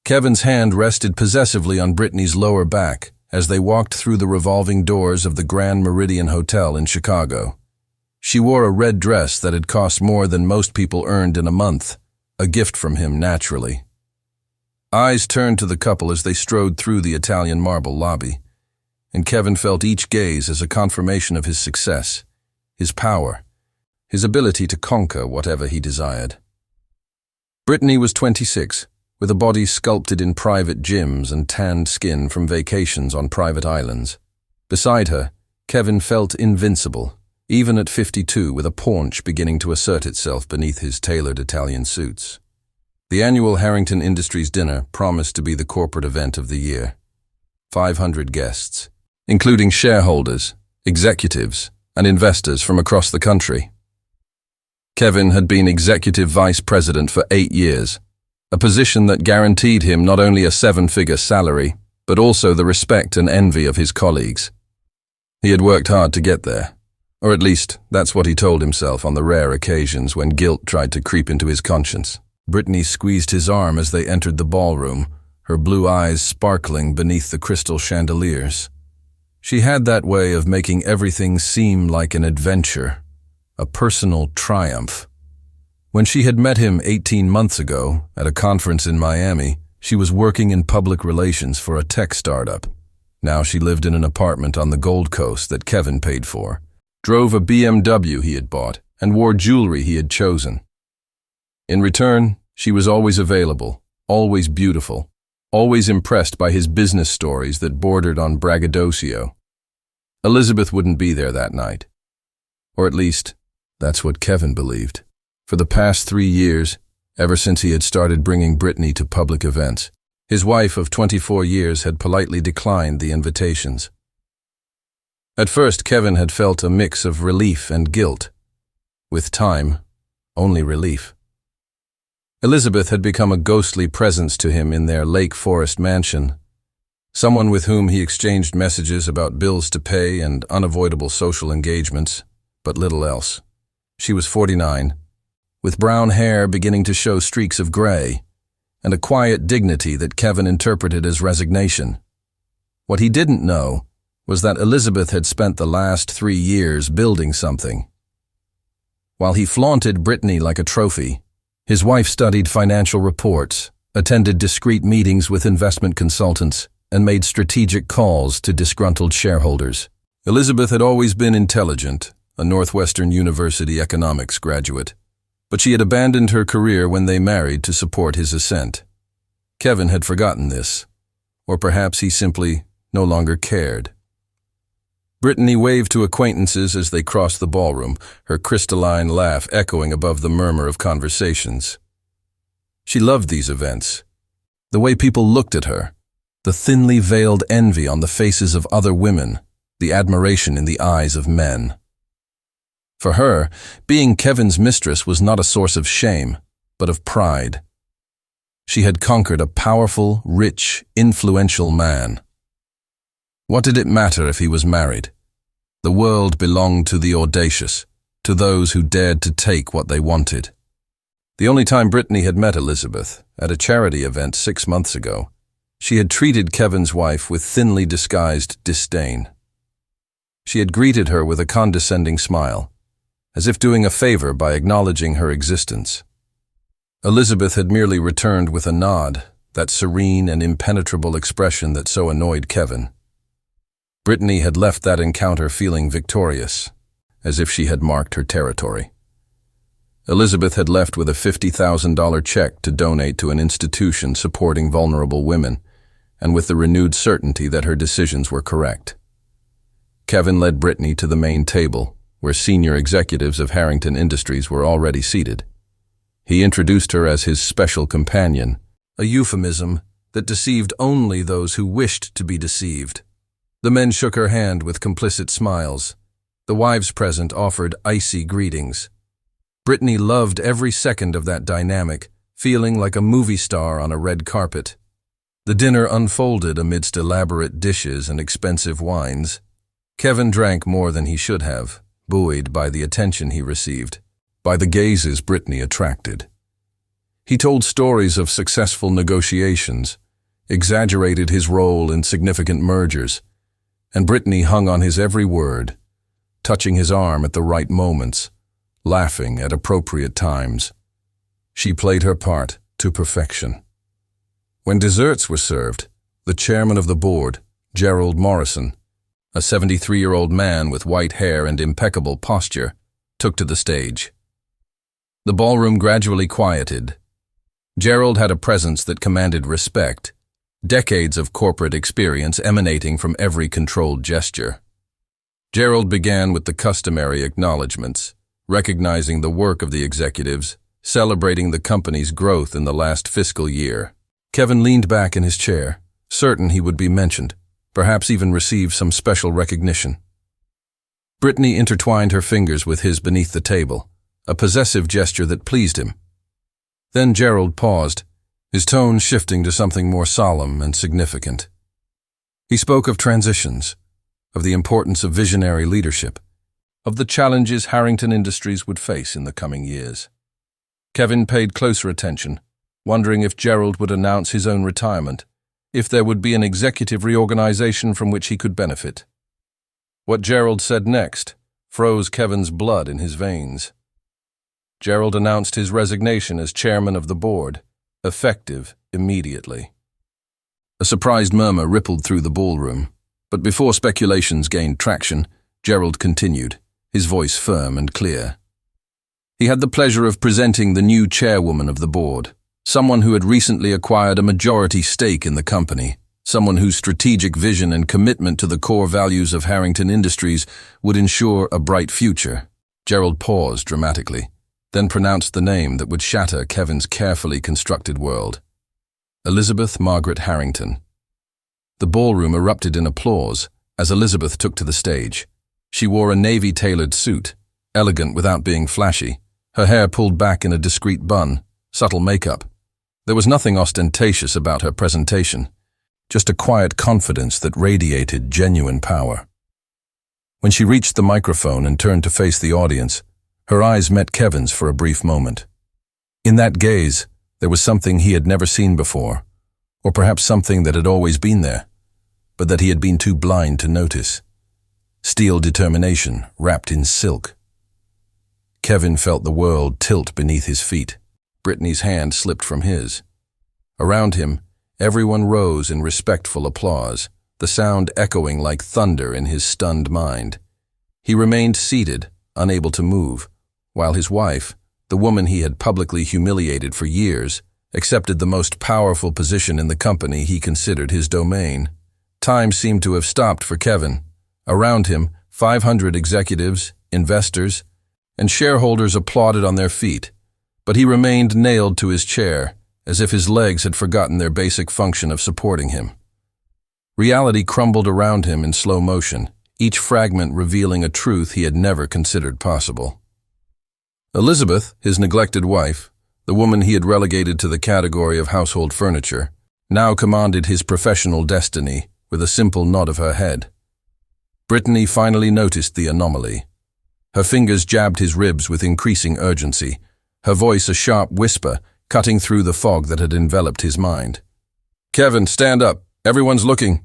Kevin's hand rested possessively on Brittany's lower back as they walked through the revolving doors of the Grand Meridian Hotel in Chicago. She wore a red dress that had cost more than most people earned in a month, a gift from him naturally. Eyes turned to the couple as they strode through the Italian marble lobby, and Kevin felt each gaze as a confirmation of his success, his power, his ability to conquer whatever he desired. Brittany was 26, with a body sculpted in private gyms and tanned skin from vacations on private islands. Beside her, Kevin felt invincible, even at 52, with a paunch beginning to assert itself beneath his tailored Italian suits. The annual Harrington Industries dinner promised to be the corporate event of the year. 500 guests, including shareholders, executives, and investors from across the country. Kevin had been executive vice president for 8 years, a position that guaranteed him not only a 7-figure salary, but also the respect and envy of his colleagues. He had worked hard to get there, or at least that's what he told himself on the rare occasions when guilt tried to creep into his conscience. Brittany squeezed his arm as they entered the ballroom, her blue eyes sparkling beneath the crystal chandeliers. She had that way of making everything seem like an adventure, a personal triumph. When she had met him 18 months ago at a conference in Miami, she was working in public relations for a tech startup. Now she lived in an apartment on the Gold Coast that Kevin paid for, drove a BMW he had bought, and wore jewelry he had chosen. In return, she was always available, always beautiful, always impressed by his business stories that bordered on braggadocio. Elizabeth wouldn't be there that night. Or at least, that's what Kevin believed. For the past 3 years, ever since he had started bringing Brittany to public events, his wife of 24 years had politely declined the invitations. At first, Kevin had felt a mix of relief and guilt. With time, only relief. Elizabeth had become a ghostly presence to him in their Lake Forest mansion, someone with whom he exchanged messages about bills to pay and unavoidable social engagements, but little else. She was 49, with brown hair beginning to show streaks of gray, and a quiet dignity that Kevin interpreted as resignation. What he didn't know was that Elizabeth had spent the last 3 years building something. While he flaunted Brittany like a trophy, his wife studied financial reports, attended discreet meetings with investment consultants, and made strategic calls to disgruntled shareholders. Elizabeth had always been intelligent, a Northwestern University economics graduate, but she had abandoned her career when they married to support his ascent. Kevin had forgotten this, or perhaps he simply no longer cared. Brittany waved to acquaintances as they crossed the ballroom, her crystalline laugh echoing above the murmur of conversations. She loved these events. The way people looked at her, the thinly veiled envy on the faces of other women, the admiration in the eyes of men. For her, being Kevin's mistress was not a source of shame, but of pride. She had conquered a powerful, rich, influential man. What did it matter if he was married? The world belonged to the audacious, to those who dared to take what they wanted. The only time Brittany had met Elizabeth, at a charity event 6 months ago, she had treated Kevin's wife with thinly disguised disdain. She had greeted her with a condescending smile, as if doing a favor by acknowledging her existence. Elizabeth had merely returned with a nod, that serene and impenetrable expression that so annoyed Kevin. Brittany had left that encounter feeling victorious, as if she had marked her territory. Elizabeth had left with a $50,000 check to donate to an institution supporting vulnerable women, and with the renewed certainty that her decisions were correct. Kevin led Brittany to the main table, where senior executives of Harrington Industries were already seated. He introduced her as his special companion, a euphemism that deceived only those who wished to be deceived. The men shook her hand with complicit smiles. The wives present offered icy greetings. Brittany loved every second of that dynamic, feeling like a movie star on a red carpet. The dinner unfolded amidst elaborate dishes and expensive wines. Kevin drank more than he should have, buoyed by the attention he received, by the gazes Brittany attracted. He told stories of successful negotiations, exaggerated his role in significant mergers, and Brittany hung on his every word, touching his arm at the right moments, laughing at appropriate times. She played her part to perfection. When desserts were served, the chairman of the board, Gerald Morrison, a 73-year-old man with white hair and impeccable posture, took to the stage. The ballroom gradually quieted. Gerald had a presence that commanded respect, decades of corporate experience emanating from every controlled gesture. Gerald began with the customary acknowledgments, recognizing the work of the executives, celebrating the company's growth in the last fiscal year. Kevin leaned back in his chair, certain he would be mentioned, perhaps even receive some special recognition. Brittany intertwined her fingers with his beneath the table, a possessive gesture that pleased him. Then Gerald paused, his tone shifting to something more solemn and significant. He spoke of transitions, of the importance of visionary leadership, of the challenges Harrington Industries would face in the coming years. Kevin paid closer attention, wondering if Gerald would announce his own retirement, if there would be an executive reorganization from which he could benefit. What Gerald said next froze Kevin's blood in his veins. Gerald announced his resignation as chairman of the board, effective immediately. A surprised murmur rippled through the ballroom, but before speculations gained traction, Gerald continued, his voice firm and clear. He had the pleasure of presenting the new chairwoman of the board, someone who had recently acquired a majority stake in the company, someone whose strategic vision and commitment to the core values of Harrington Industries would ensure a bright future. Gerald paused dramatically, then pronounced the name that would shatter Kevin's carefully constructed world. Elizabeth Margaret Harrington. The ballroom erupted in applause as Elizabeth took to the stage. She wore a navy-tailored suit, elegant without being flashy, her hair pulled back in a discreet bun, subtle makeup. There was nothing ostentatious about her presentation, just a quiet confidence that radiated genuine power. When she reached the microphone and turned to face the audience, her eyes met Kevin's for a brief moment. In that gaze, there was something he had never seen before, or perhaps something that had always been there, but that he had been too blind to notice. Steel determination wrapped in silk. Kevin felt the world tilt beneath his feet. Brittany's hand slipped from his. Around him, everyone rose in respectful applause, the sound echoing like thunder in his stunned mind. He remained seated, unable to move, while his wife, the woman he had publicly humiliated for years, accepted the most powerful position in the company he considered his domain. Time seemed to have stopped for Kevin. Around him, 500 executives, investors, and shareholders applauded on their feet, but he remained nailed to his chair, as if his legs had forgotten their basic function of supporting him. Reality crumbled around him in slow motion, each fragment revealing a truth he had never considered possible. Elizabeth, his neglected wife, the woman he had relegated to the category of household furniture, now commanded his professional destiny with a simple nod of her head. Brittany finally noticed the anomaly. Her fingers jabbed his ribs with increasing urgency, her voice a sharp whisper cutting through the fog that had enveloped his mind. "Kevin, stand up. Everyone's looking."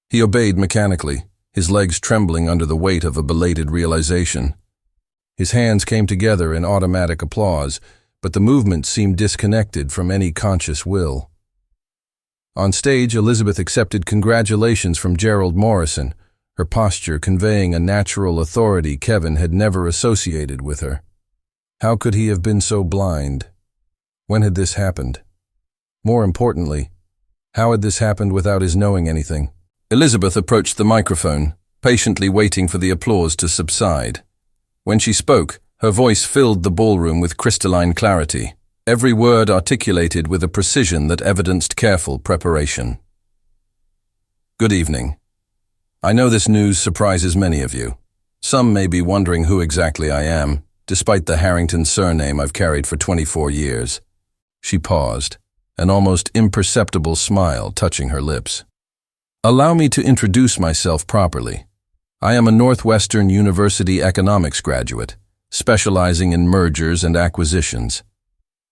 He obeyed mechanically, his legs trembling under the weight of a belated realization. His hands came together in automatic applause, but the movement seemed disconnected from any conscious will. On stage, Elizabeth accepted congratulations from Gerald Morrison, her posture conveying a natural authority Kevin had never associated with her. How could he have been so blind? When had this happened? More importantly, how had this happened without his knowing anything? Elizabeth approached the microphone, patiently waiting for the applause to subside. When she spoke, her voice filled the ballroom with crystalline clarity, every word articulated with a precision that evidenced careful preparation. "Good evening. I know this news surprises many of you. Some may be wondering who exactly I am, despite the Harrington surname I've carried for 24 years. She paused, an almost imperceptible smile touching her lips. "Allow me to introduce myself properly. I am a Northwestern University economics graduate, specializing in mergers and acquisitions.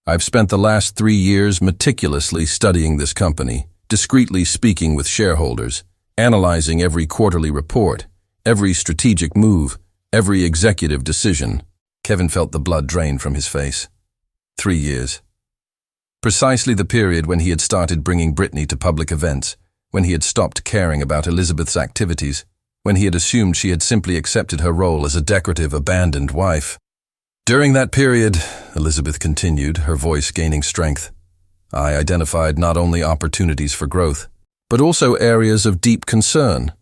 I've spent the last 3 years meticulously studying this company, discreetly speaking with shareholders, analyzing every quarterly report, every strategic move, every executive decision. Kevin felt the blood drain from his face. 3 years. Precisely the period when he had started bringing Brittany to public events, when he had stopped caring about Elizabeth's activities, when he had assumed she had simply accepted her role as a decorative, abandoned wife. During that period, Elizabeth continued, her voice gaining strength, I identified not only opportunities for growth, but also areas of deep concern.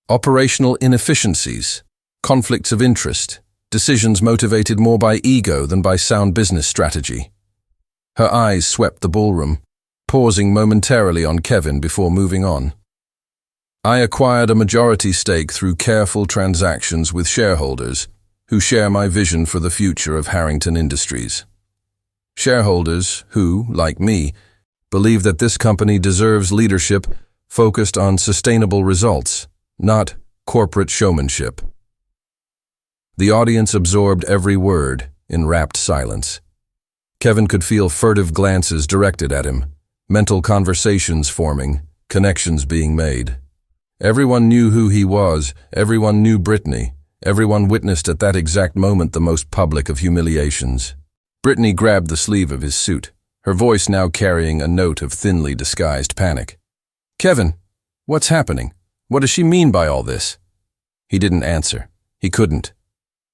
Operational inefficiencies, conflicts of interest, decisions motivated more by ego than by sound business strategy. Her eyes swept the ballroom, pausing momentarily on Kevin before moving on. I acquired a majority stake through careful transactions with shareholders who share my vision for the future of Harrington Industries. Shareholders who, like me, believe that this company deserves leadership focused on sustainable results, not corporate showmanship. The audience absorbed every word in rapt silence. Kevin could feel furtive glances directed at him, mental conversations forming, connections being made. Everyone knew who he was, everyone knew Brittany. Everyone witnessed at that exact moment the most public of humiliations. Brittany grabbed the sleeve of his suit, her voice now carrying a note of thinly disguised panic. Kevin, what's happening? What does she mean by all this? He didn't answer. He couldn't.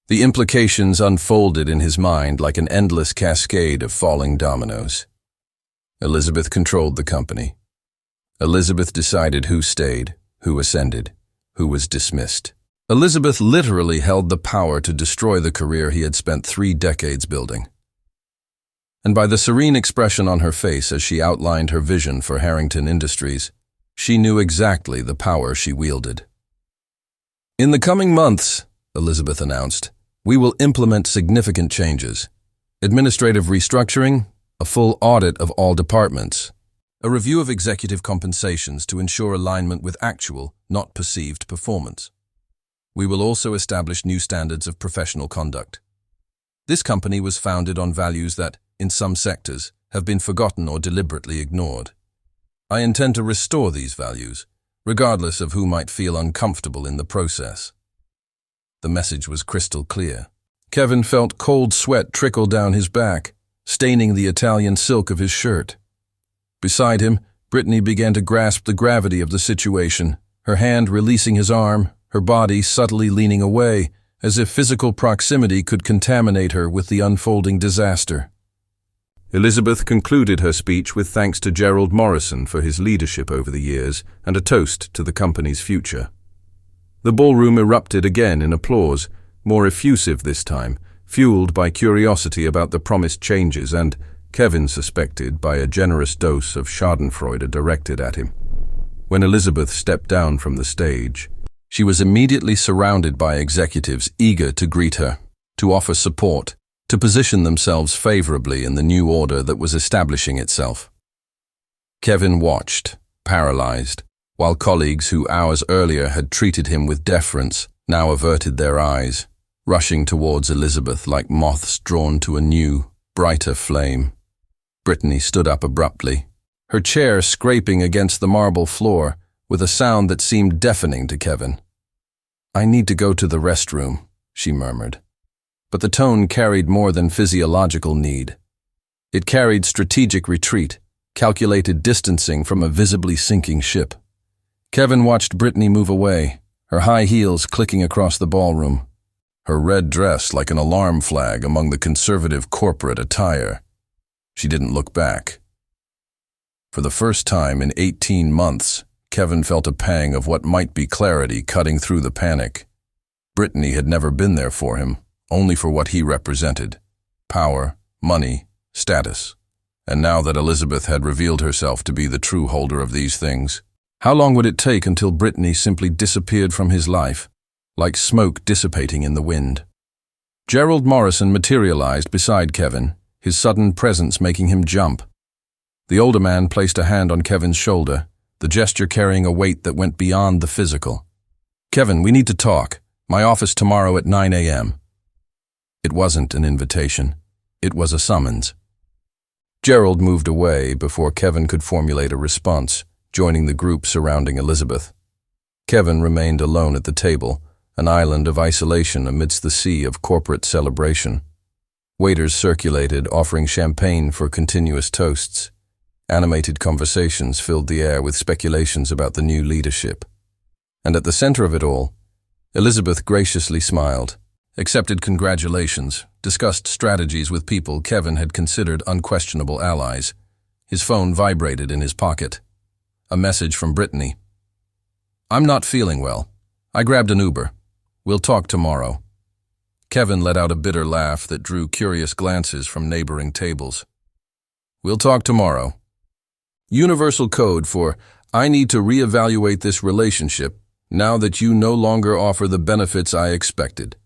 The implications unfolded in his mind like an endless cascade of falling dominoes. Elizabeth controlled the company. Elizabeth decided who stayed, who ascended, who was dismissed. Elizabeth literally held the power to destroy the career he had spent 3 decades building. And by the serene expression on her face as she outlined her vision for Harrington Industries, she knew exactly the power she wielded. In the coming months, Elizabeth announced, we will implement significant changes. Administrative restructuring, a full audit of all departments, a review of executive compensations to ensure alignment with actual, not perceived performance. We will also establish new standards of professional conduct. This company was founded on values that, in some sectors, have been forgotten or deliberately ignored. I intend to restore these values, regardless of who might feel uncomfortable in the process. The message was crystal clear. Kevin felt cold sweat trickle down his back, staining the Italian silk of his shirt. Beside him, Brittany began to grasp the gravity of the situation, her hand releasing his arm, her body subtly leaning away, as if physical proximity could contaminate her with the unfolding disaster. Elizabeth concluded her speech with thanks to Gerald Morrison for his leadership over the years and a toast to the company's future. The ballroom erupted again in applause, more effusive this time, fueled by curiosity about the promised changes and, Kevin suspected, by a generous dose of schadenfreude directed at him. When Elizabeth stepped down from the stage, she was immediately surrounded by executives eager to greet her, to offer support, to position themselves favorably in the new order that was establishing itself. Kevin watched, paralyzed, while colleagues who hours earlier had treated him with deference now averted their eyes, rushing towards Elizabeth like moths drawn to a new, brighter flame. Brittany stood up abruptly, her chair scraping against the marble floor, with a sound that seemed deafening to Kevin. I need to go to the restroom, she murmured. But the tone carried more than physiological need. It carried strategic retreat, calculated distancing from a visibly sinking ship. Kevin watched Brittany move away, her high heels clicking across the ballroom, her red dress like an alarm flag among the conservative corporate attire. She didn't look back. For the first time in 18 months, Kevin felt a pang of what might be clarity cutting through the panic. Brittany had never been there for him, only for what he represented: power, money, status. And now that Elizabeth had revealed herself to be the true holder of these things, how long would it take until Brittany simply disappeared from his life, like smoke dissipating in the wind? Gerald Morrison materialized beside Kevin, his sudden presence making him jump. The older man placed a hand on Kevin's shoulder, the gesture carrying a weight that went beyond the physical. Kevin, we need to talk. My office tomorrow at 9 a.m. It wasn't an invitation. It was a summons. Gerald moved away before Kevin could formulate a response, joining the group surrounding Elizabeth. Kevin remained alone at the table, an island of isolation amidst the sea of corporate celebration. Waiters circulated, offering champagne for continuous toasts. Animated conversations filled the air with speculations about the new leadership. And at the center of it all, Elizabeth graciously smiled, accepted congratulations, discussed strategies with people Kevin had considered unquestionable allies. His phone vibrated in his pocket. A message from Brittany. "I'm not feeling well. I grabbed an Uber. We'll talk tomorrow." Kevin let out a bitter laugh that drew curious glances from neighboring tables. "We'll talk tomorrow." Universal code for, "I need to reevaluate this relationship now that you no longer offer the benefits I expected."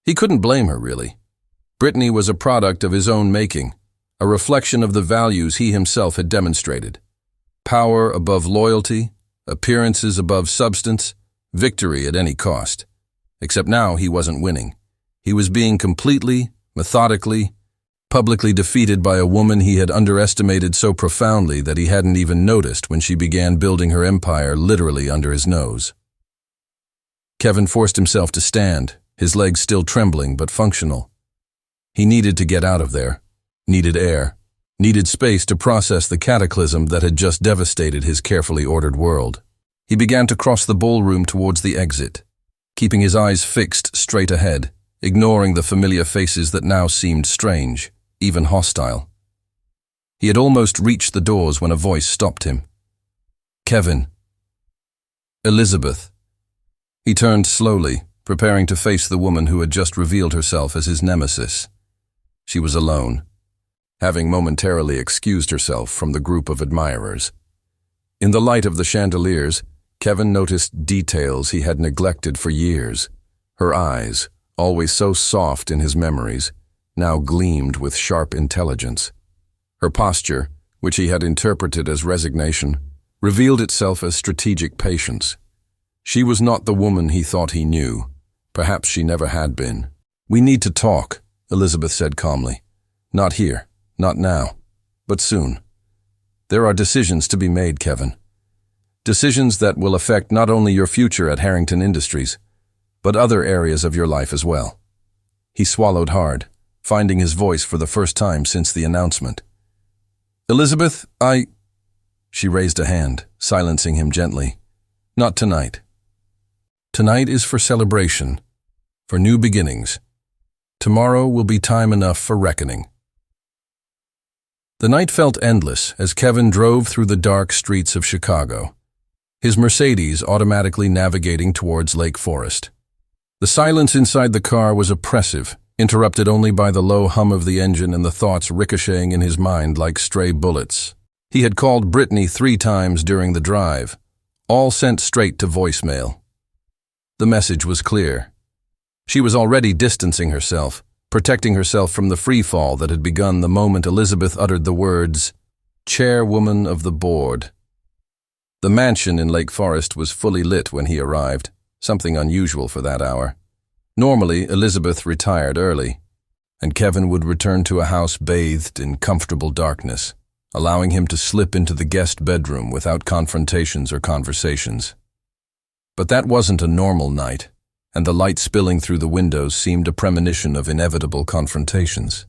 He couldn't blame her, really. Brittany was a product of his own making, a reflection of the values he himself had demonstrated. Power above loyalty, appearances above substance, victory at any cost. Except now he wasn't winning. He was being completely, methodically, publicly defeated by a woman he had underestimated so profoundly that he hadn't even noticed when she began building her empire literally under his nose. Kevin forced himself to stand, his legs still trembling but functional. He needed to get out of there, needed air, needed space to process the cataclysm that had just devastated his carefully ordered world. He began to cross the ballroom towards the exit, keeping his eyes fixed straight ahead, ignoring the familiar faces that now seemed strange, even hostile. He had almost reached the doors when a voice stopped him. "Kevin." "Elizabeth." He turned slowly, preparing to face the woman who had just revealed herself as his nemesis. She was alone, having momentarily excused herself from the group of admirers. In the light of the chandeliers, Kevin noticed details he had neglected for years. Her eyes, always so soft in his memories, now gleamed with sharp intelligence. Her posture, which he had interpreted as resignation, revealed itself as strategic patience. She was not the woman he thought he knew. Perhaps she never had been. "We need to talk," Elizabeth said calmly. "Not here, not now, but soon. There are decisions to be made, Kevin. Decisions that will affect not only your future at Harrington Industries, but other areas of your life as well." He swallowed hard, finding his voice for the first time since the announcement. "Elizabeth, She raised a hand, silencing him gently. "Not tonight. Tonight is for celebration, for new beginnings. Tomorrow will be time enough for reckoning." The night felt endless as Kevin drove through the dark streets of Chicago, his Mercedes automatically navigating towards Lake Forest. The silence inside the car was oppressive, interrupted only by the low hum of the engine and the thoughts ricocheting in his mind like stray bullets. He had called Brittany 3 times during the drive, all sent straight to voicemail. The message was clear. She was already distancing herself, protecting herself from the free-fall that had begun the moment Elizabeth uttered the words, "Chairwoman of the board." The mansion in Lake Forest was fully lit when he arrived, something unusual for that hour. Normally, Elizabeth retired early, and Kevin would return to a house bathed in comfortable darkness, allowing him to slip into the guest bedroom without confrontations or conversations. But that wasn't a normal night, and the light spilling through the windows seemed a premonition of inevitable confrontations.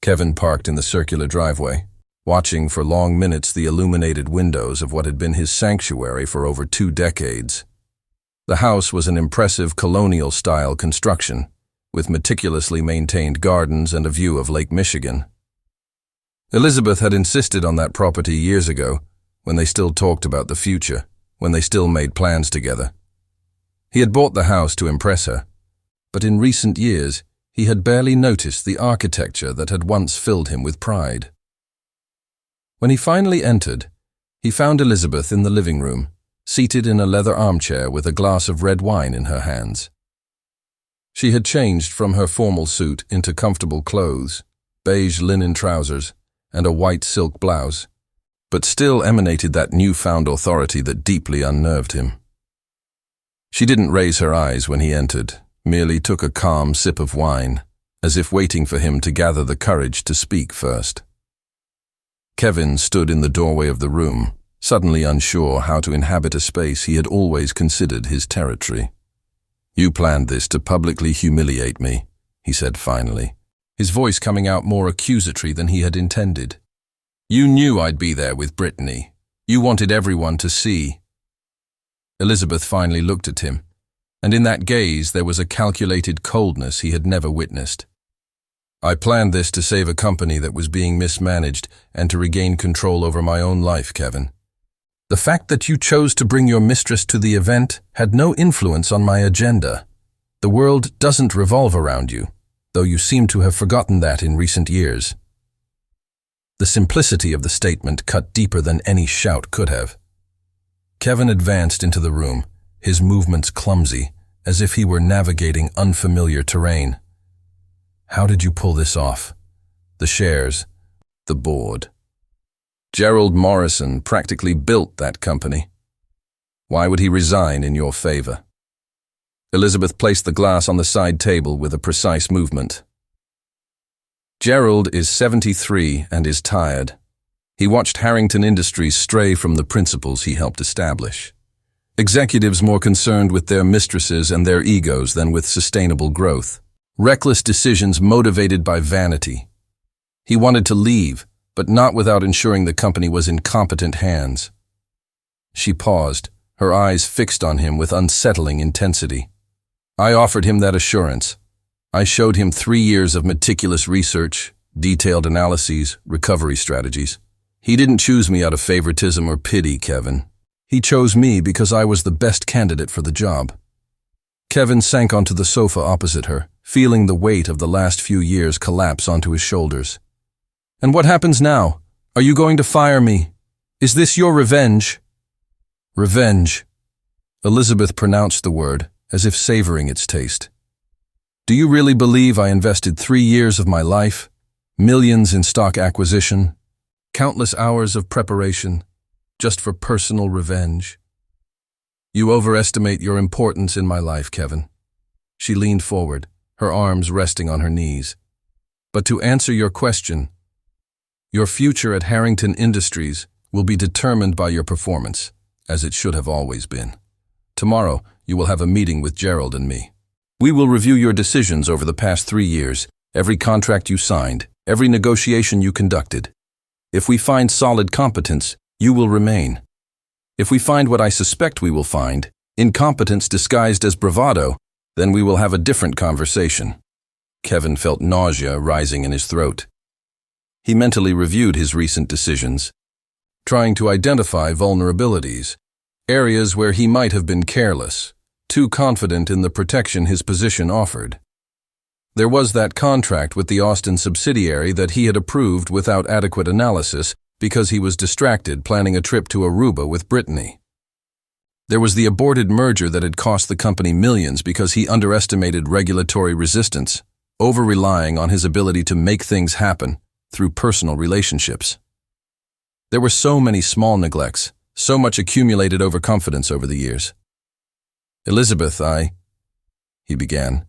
Kevin parked in the circular driveway, watching for long minutes the illuminated windows of what had been his sanctuary for over 2 decades. The house was an impressive colonial-style construction, with meticulously maintained gardens and a view of Lake Michigan. Elizabeth had insisted on that property years ago, when they still talked about the future, when they still made plans together. He had bought the house to impress her, but in recent years he had barely noticed the architecture that had once filled him with pride. When he finally entered, he found Elizabeth in the living room, seated in a leather armchair with a glass of red wine in her hands. She had changed from her formal suit into comfortable clothes, beige linen trousers, and a white silk blouse, but still emanated that newfound authority that deeply unnerved him. She didn't raise her eyes when he entered, merely took a calm sip of wine, as if waiting for him to gather the courage to speak first. Kevin stood in the doorway of the room, suddenly unsure how to inhabit a space he had always considered his territory. "You planned this to publicly humiliate me," he said finally, his voice coming out more accusatory than he had intended. "You knew I'd be there with Brittany. You wanted everyone to see." Elizabeth finally looked at him, and in that gaze there was a calculated coldness he had never witnessed. "I planned this to save a company that was being mismanaged and to regain control over my own life, Kevin. The fact that you chose to bring your mistress to the event had no influence on my agenda. The world doesn't revolve around you, though you seem to have forgotten that in recent years." The simplicity of the statement cut deeper than any shout could have. Kevin advanced into the room, his movements clumsy, as if he were navigating unfamiliar terrain. "How did you pull this off? The shares, the board. Gerald Morrison practically built that company. Why would he resign in your favor?" Elizabeth placed the glass on the side table with a precise movement. "Gerald is 73 and is tired. He watched Harrington Industries stray from the principles he helped establish. Executives more concerned with their mistresses and their egos than with sustainable growth. Reckless decisions motivated by vanity. He wanted to leave, but not without ensuring the company was in competent hands." She paused, her eyes fixed on him with unsettling intensity. "I offered him that assurance. I showed him 3 years of meticulous research, detailed analyses, recovery strategies. He didn't choose me out of favoritism or pity, Kevin. He chose me because I was the best candidate for the job." Kevin sank onto the sofa opposite her, feeling the weight of the last few years collapse onto his shoulders. "And what happens now? Are you going to fire me? Is this your revenge?" "Revenge." Elizabeth pronounced the word, as if savoring its taste. "Do you really believe I invested 3 years of my life, millions in stock acquisition, countless hours of preparation, just for personal revenge? You overestimate your importance in my life, Kevin." She leaned forward, her arms resting on her knees. "But to answer your question, your future at Harrington Industries will be determined by your performance, as it should have always been. Tomorrow, you will have a meeting with Gerald and me. We will review your decisions over the past 3 years, every contract you signed, every negotiation you conducted. If we find solid competence, you will remain. If we find what I suspect we will find, incompetence disguised as bravado, then we will have a different conversation." Kevin felt nausea rising in his throat. He mentally reviewed his recent decisions, trying to identify vulnerabilities, areas where he might have been careless, too confident in the protection his position offered. There was that contract with the Austin subsidiary that he had approved without adequate analysis because he was distracted planning a trip to Aruba with Brittany. There was the aborted merger that had cost the company millions because he underestimated regulatory resistance, over-relying on his ability to make things happen through personal relationships. There were so many small neglects, so much accumulated overconfidence over the years. "Elizabeth, he began,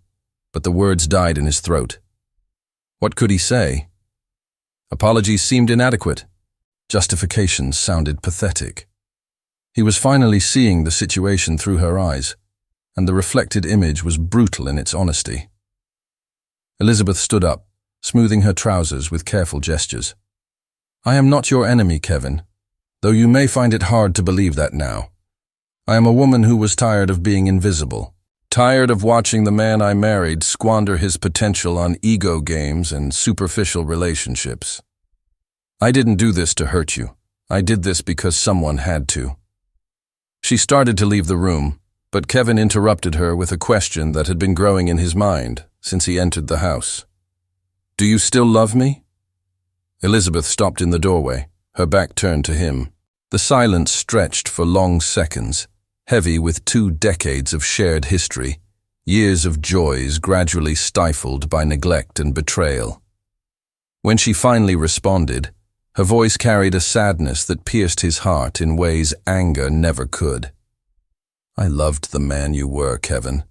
but the words died in his throat. What could he say? Apologies seemed inadequate. Justifications sounded pathetic. He was finally seeing the situation through her eyes, and the reflected image was brutal in its honesty. Elizabeth stood up, smoothing her trousers with careful gestures. "I am not your enemy, Kevin, though you may find it hard to believe that now. I am a woman who was tired of being invisible, tired of watching the man I married squander his potential on ego games and superficial relationships. I didn't do this to hurt you. I did this because someone had to." She started to leave the room, but Kevin interrupted her with a question that had been growing in his mind since he entered the house. "Do you still love me?" Elizabeth stopped in the doorway, her back turned to him. The silence stretched for long seconds, heavy with 2 decades of shared history, years of joys gradually stifled by neglect and betrayal. When she finally responded, her voice carried a sadness that pierced his heart in ways anger never could. "I loved the man you were, Kevin.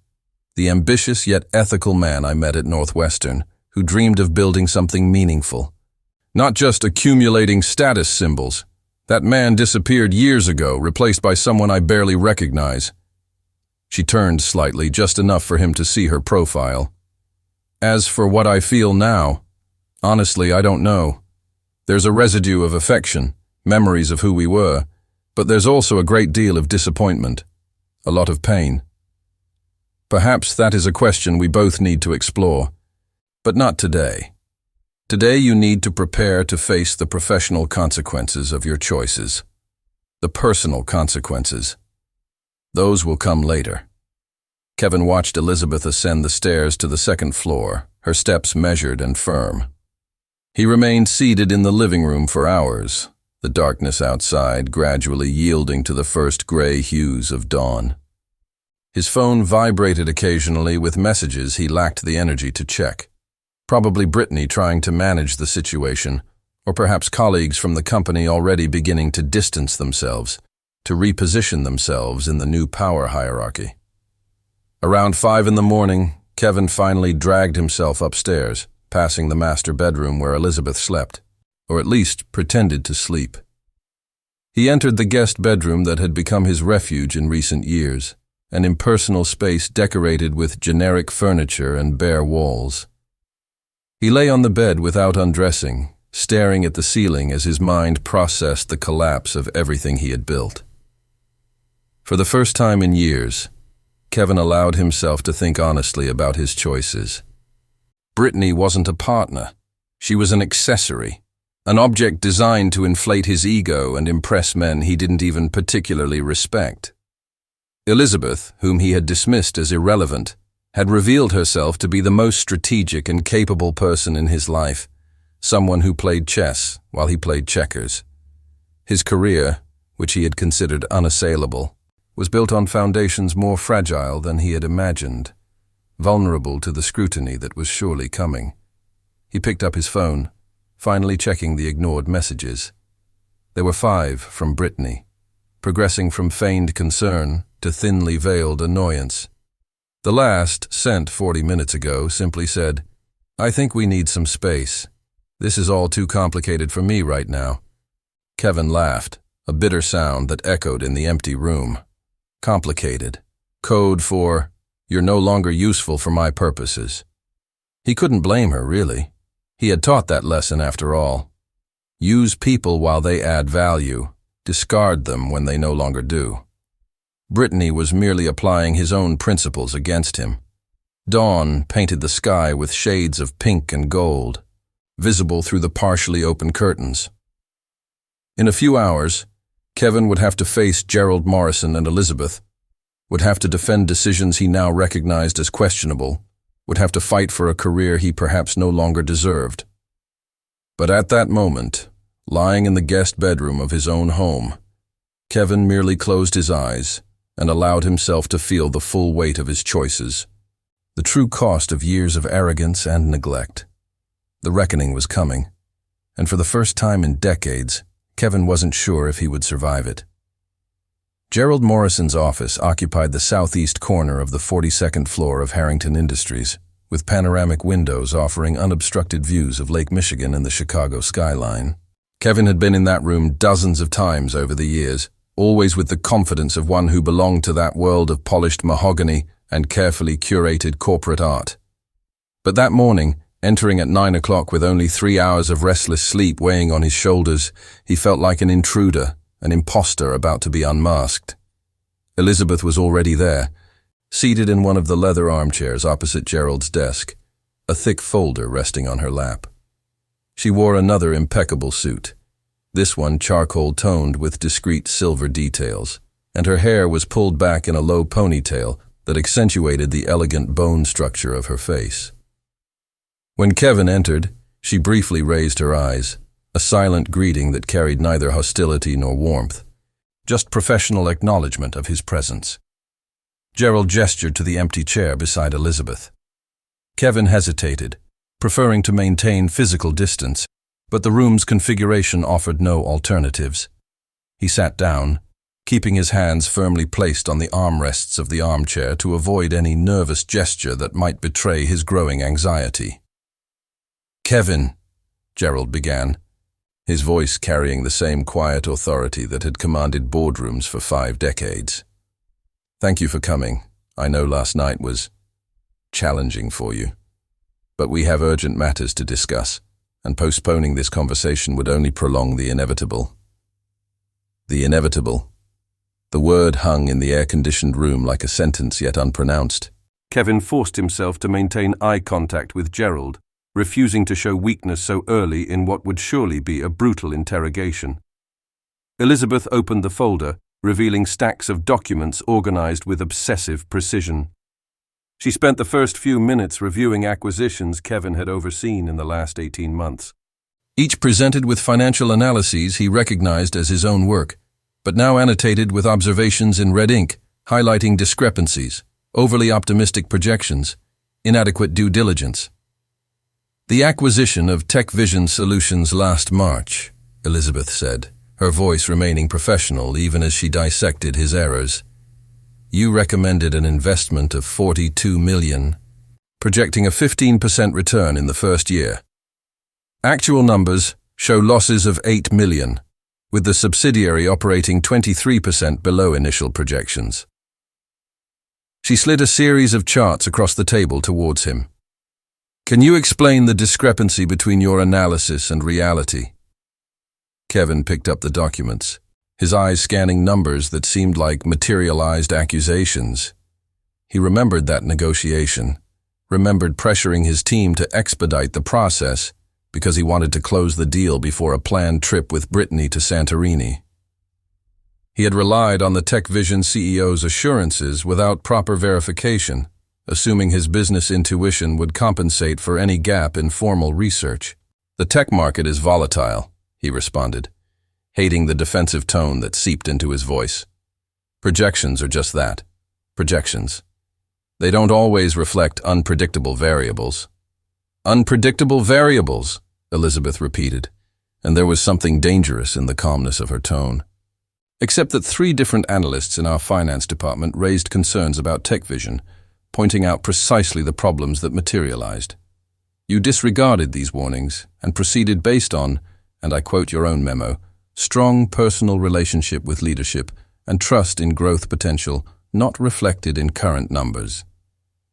The ambitious yet ethical man I met at Northwestern, who dreamed of building something meaningful. Not just accumulating status symbols. That man disappeared years ago, replaced by someone I barely recognize. She turned slightly, just enough for him to see her profile. As for what I feel now, honestly, I don't know. There's a residue of affection, memories of who we were, but there's also a great deal of disappointment, a lot of pain. Perhaps that is a question we both need to explore, but not today. Today you need to prepare to face the professional consequences of your choices, the personal consequences. Those will come later. Kevin watched Elizabeth ascend the stairs to the second floor, her steps measured and firm. He remained seated in the living room for hours, the darkness outside gradually yielding to the first gray hues of dawn. His phone vibrated occasionally with messages he lacked the energy to check. Probably Brittany trying to manage the situation, or perhaps colleagues from the company already beginning to distance themselves, to reposition themselves in the new power hierarchy. Around 5 in the morning, Kevin finally dragged himself upstairs, passing the master bedroom where Elizabeth slept, or at least pretended to sleep. He entered the guest bedroom that had become his refuge in recent years, an impersonal space decorated with generic furniture and bare walls. He lay on the bed without undressing, staring at the ceiling as his mind processed the collapse of everything he had built. For the first time in years, Kevin allowed himself to think honestly about his choices. Brittany wasn't a partner. She was an accessory, an object designed to inflate his ego and impress men he didn't even particularly respect. Elizabeth, whom he had dismissed as irrelevant, had revealed herself to be the most strategic and capable person in his life, someone who played chess while he played checkers. His career, which he had considered unassailable, was built on foundations more fragile than he had imagined, vulnerable to the scrutiny that was surely coming. He picked up his phone, finally checking the ignored messages. There were 5 from Brittany, progressing from feigned concern to thinly veiled annoyance. The last, sent 40 minutes ago, simply said, "I think we need some space. This is all too complicated for me right now." Kevin laughed, a bitter sound that echoed in the empty room. Complicated. Code for, "You're no longer useful for my purposes." He couldn't blame her, really. He had taught that lesson after all. Use people while they add value. Discard them when they no longer do. Brittany was merely applying his own principles against him. Dawn painted the sky with shades of pink and gold, visible through the partially open curtains. In a few hours, Kevin would have to face Gerald Morrison and Elizabeth, would have to defend decisions he now recognized as questionable, would have to fight for a career he perhaps no longer deserved. But at that moment, lying in the guest bedroom of his own home, Kevin merely closed his eyes and allowed himself to feel the full weight of his choices, the true cost of years of arrogance and neglect. The reckoning was coming, and for the first time in decades, Kevin wasn't sure if he would survive it. Gerald Morrison's office occupied the southeast corner of the 42nd floor of Harrington Industries, with panoramic windows offering unobstructed views of Lake Michigan and the Chicago skyline. Kevin had been in that room dozens of times over the years, always with the confidence of one who belonged to that world of polished mahogany and carefully curated corporate art. But that morning, entering at 9 o'clock with only 3 hours of restless sleep weighing on his shoulders, he felt like an intruder, an imposter about to be unmasked. Elizabeth was already there, seated in one of the leather armchairs opposite Gerald's desk, a thick folder resting on her lap. She wore another impeccable suit, this one charcoal-toned with discreet silver details, and her hair was pulled back in a low ponytail that accentuated the elegant bone structure of her face. When Kevin entered, she briefly raised her eyes, a silent greeting that carried neither hostility nor warmth, just professional acknowledgement of his presence. Gerald gestured to the empty chair beside Elizabeth. Kevin hesitated, preferring to maintain physical distance, but the room's configuration offered no alternatives. He sat down, keeping his hands firmly placed on the armrests of the armchair to avoid any nervous gesture that might betray his growing anxiety. "Kevin," Gerald began, his voice carrying the same quiet authority that had commanded boardrooms for 5 decades. "Thank you for coming. I know last night was challenging for you. But we have urgent matters to discuss, and postponing this conversation would only prolong the inevitable." The inevitable. The word hung in the air-conditioned room like a sentence yet unpronounced. Kevin forced himself to maintain eye contact with Gerald, refusing to show weakness so early in what would surely be a brutal interrogation. Elizabeth opened the folder, revealing stacks of documents organized with obsessive precision. She spent the first few minutes reviewing acquisitions Kevin had overseen in the last 18 months. Each presented with financial analyses he recognized as his own work, but now annotated with observations in red ink, highlighting discrepancies, overly optimistic projections, inadequate due diligence. "The acquisition of Tech Vision Solutions last March," Elizabeth said, her voice remaining professional even as she dissected his errors. "You recommended an investment of $42 million, projecting a 15% return in the first year. Actual numbers show losses of $8 million, with the subsidiary operating 23% below initial projections." She slid a series of charts across the table towards him. "Can you explain the discrepancy between your analysis and reality?" Kevin picked up the documents, his eyes scanning numbers that seemed like materialized accusations. He remembered that negotiation, remembered pressuring his team to expedite the process because he wanted to close the deal before a planned trip with Brittany to Santorini. He had relied on the Tech Vision CEO's assurances without proper verification, assuming his business intuition would compensate for any gap in formal research. "The tech market is volatile," he responded, hating the defensive tone that seeped into his voice. "Projections are just that, projections. They don't always reflect unpredictable variables." "Unpredictable variables," Elizabeth repeated, and there was something dangerous in the calmness of her tone. "Except that 3 different analysts in our finance department raised concerns about Tech Vision, pointing out precisely the problems that materialized. You disregarded these warnings and proceeded based on, and I quote your own memo, strong personal relationship with leadership and trust in growth potential not reflected in current numbers."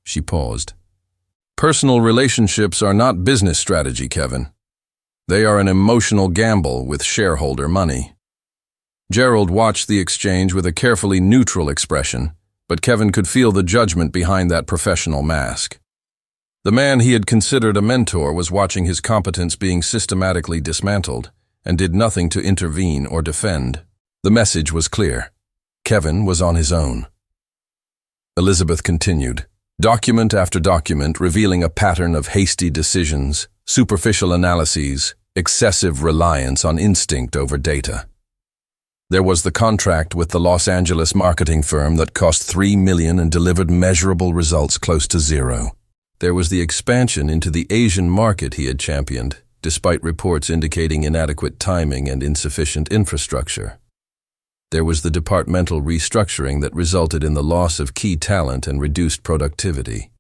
She paused. "Personal relationships are not business strategy, Kevin. They are an emotional gamble with shareholder money." Gerald watched the exchange with a carefully neutral expression, but Kevin could feel the judgment behind that professional mask. The man he had considered a mentor was watching his competence being systematically dismantled and did nothing to intervene or defend. The message was clear. Kevin was on his own. Elizabeth continued, document after document revealing a pattern of hasty decisions, superficial analyses, excessive reliance on instinct over data. There was the contract with the Los Angeles marketing firm that cost $3 million and delivered measurable results close to zero. There was the expansion into the Asian market he had championed, despite reports indicating inadequate timing and insufficient infrastructure. There was the departmental restructuring that resulted in the loss of key talent and reduced productivity.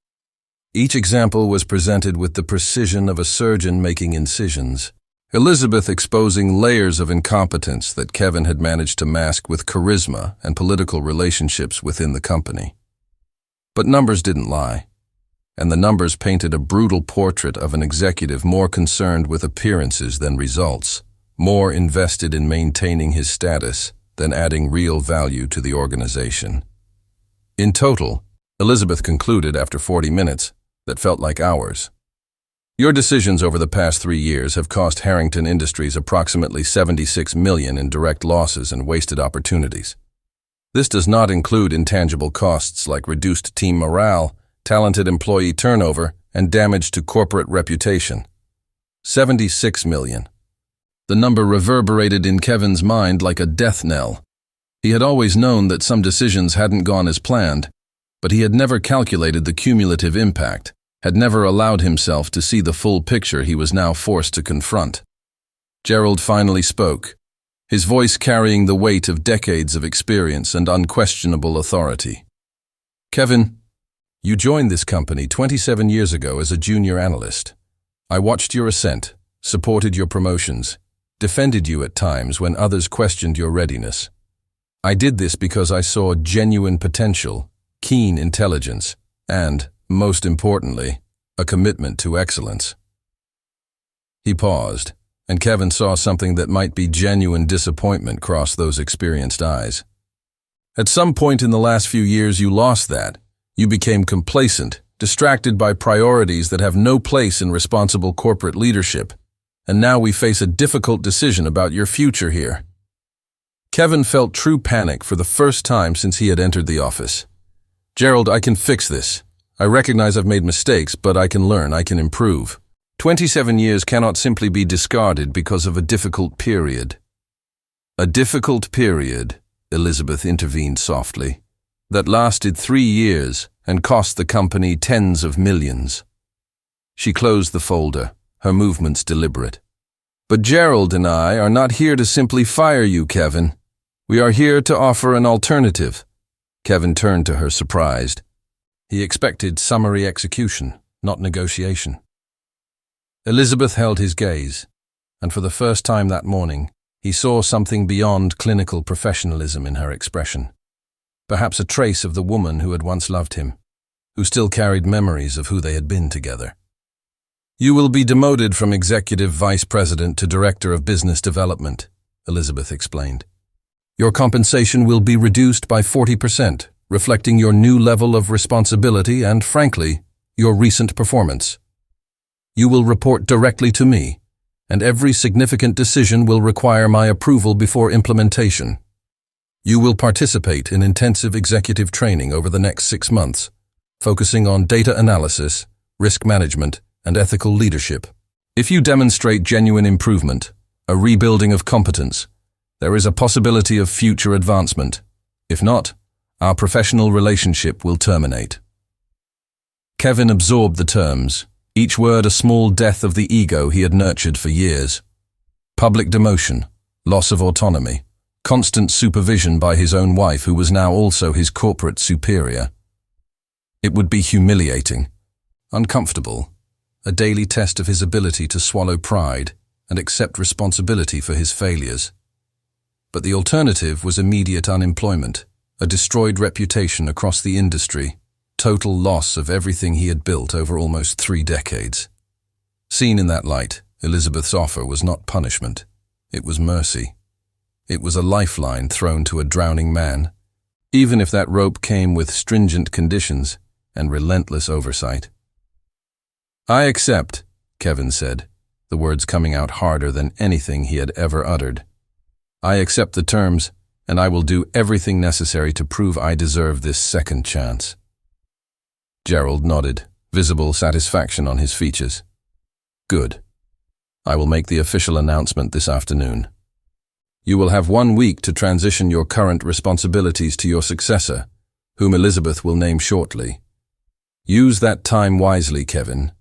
Each example was presented with the precision of a surgeon making incisions, Elizabeth exposing layers of incompetence that Kevin had managed to mask with charisma and political relationships within the company. But numbers didn't lie, and the numbers painted a brutal portrait of an executive more concerned with appearances than results, more invested in maintaining his status than adding real value to the organization. In total, Elizabeth concluded after 40 minutes that felt like hours. Your decisions over the past 3 years have cost Harrington Industries approximately $76 million in direct losses and wasted opportunities. This does not include intangible costs like reduced team morale, talented employee turnover, and damage to corporate reputation. $76 million. The number reverberated in Kevin's mind like a death knell. He had always known that some decisions hadn't gone as planned, but he had never calculated the cumulative impact, had never allowed himself to see the full picture he was now forced to confront. Gerald finally spoke, his voice carrying the weight of decades of experience and unquestionable authority. "Kevin, you joined this company 27 years ago as a junior analyst. I watched your ascent, supported your promotions, defended you at times when others questioned your readiness. I did this because I saw genuine potential, keen intelligence, and, most importantly, a commitment to excellence." He paused, and Kevin saw something that might be genuine disappointment cross those experienced eyes. "At some point in the last few years you lost that. You became complacent, distracted by priorities that have no place in responsible corporate leadership, and now we face a difficult decision about your future here." Kevin felt true panic for the first time since he had entered the office. "Gerald, I can fix this. I recognize I've made mistakes, but I can learn, I can improve. 27 years cannot simply be discarded because of a difficult period." "A difficult period," Elizabeth intervened softly, "that lasted 3 years and cost the company tens of millions." She closed the folder, her movements deliberate. "But Gerald and I are not here to simply fire you, Kevin. We are here to offer an alternative." Kevin turned to her, surprised. He expected summary execution, not negotiation. Elizabeth held his gaze, and for the first time that morning, he saw something beyond clinical professionalism in her expression. Perhaps a trace of the woman who had once loved him, who still carried memories of who they had been together. "You will be demoted from executive vice president to director of business development," Elizabeth explained. "Your compensation will be reduced by 40%, reflecting your new level of responsibility and, frankly, your recent performance. You will report directly to me, and every significant decision will require my approval before implementation. You will participate in intensive executive training over the next 6 months, focusing on data analysis, risk management, and ethical leadership. If you demonstrate genuine improvement, a rebuilding of competence, there is a possibility of future advancement. If not, our professional relationship will terminate." Kevin absorbed the terms, each word a small death of the ego he had nurtured for years. Public demotion, loss of autonomy, constant supervision by his own wife who was now also his corporate superior. It would be humiliating, uncomfortable, a daily test of his ability to swallow pride and accept responsibility for his failures. But the alternative was immediate unemployment, a destroyed reputation across the industry, total loss of everything he had built over almost 3 decades. Seen in that light, Elizabeth's offer was not punishment. It was mercy. It was a lifeline thrown to a drowning man, even if that rope came with stringent conditions and relentless oversight. "I accept," Kevin said, the words coming out harder than anything he had ever uttered. "I accept the terms, and I will do everything necessary to prove I deserve this second chance." Gerald nodded, visible satisfaction on his features. "Good. I will make the official announcement this afternoon. You will have 1 week to transition your current responsibilities to your successor, whom Elizabeth will name shortly. Use that time wisely, Kevin.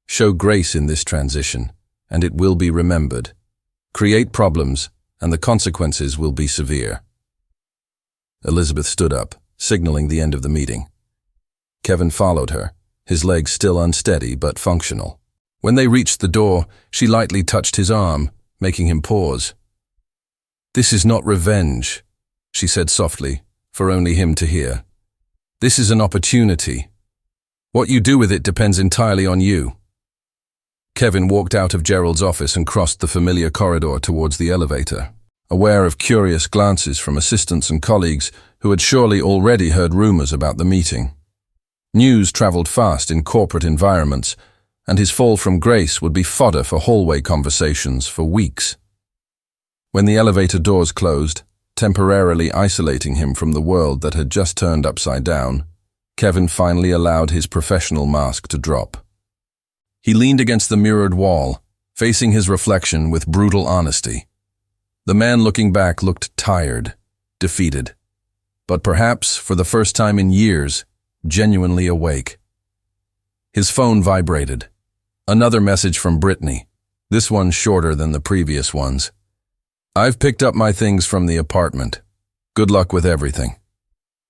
Show grace in this transition, and it will be remembered. Create problems, and the consequences will be severe." Elizabeth stood up, signaling the end of the meeting. Kevin followed her, his legs still unsteady but functional. When they reached the door, she lightly touched his arm, making him pause. "This is not revenge," she said softly, for only him to hear. "This is an opportunity. What you do with it depends entirely on you." Kevin walked out of Gerald's office and crossed the familiar corridor towards the elevator, aware of curious glances from assistants and colleagues who had surely already heard rumors about the meeting. News traveled fast in corporate environments, and his fall from grace would be fodder for hallway conversations for weeks. When the elevator doors closed, temporarily isolating him from the world that had just turned upside down, Kevin finally allowed his professional mask to drop. He leaned against the mirrored wall, facing his reflection with brutal honesty. The man looking back looked tired, defeated, but perhaps, for the first time in years, genuinely awake. His phone vibrated. Another message from Brittany, this one shorter than the previous ones. "I've picked up my things from the apartment. Good luck with everything."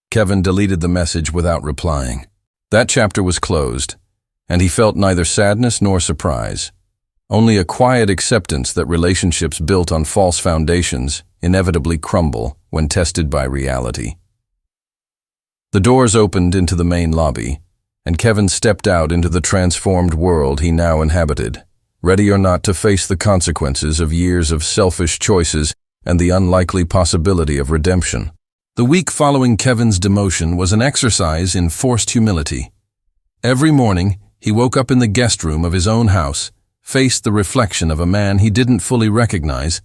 Kevin deleted the message without replying. That chapter was closed, and he felt neither sadness nor surprise. only a quiet acceptance that relationships built on false foundations inevitably crumble when tested by reality. The doors opened into the main lobby, and Kevin stepped out into the transformed world he now inhabited, ready or not to face the consequences of years of selfish choices and the unlikely possibility of redemption. The week following Kevin's demotion was an exercise in forced humility. Every morning, he woke up in the guest room of his own house, faced the reflection of a man he didn't fully recognize,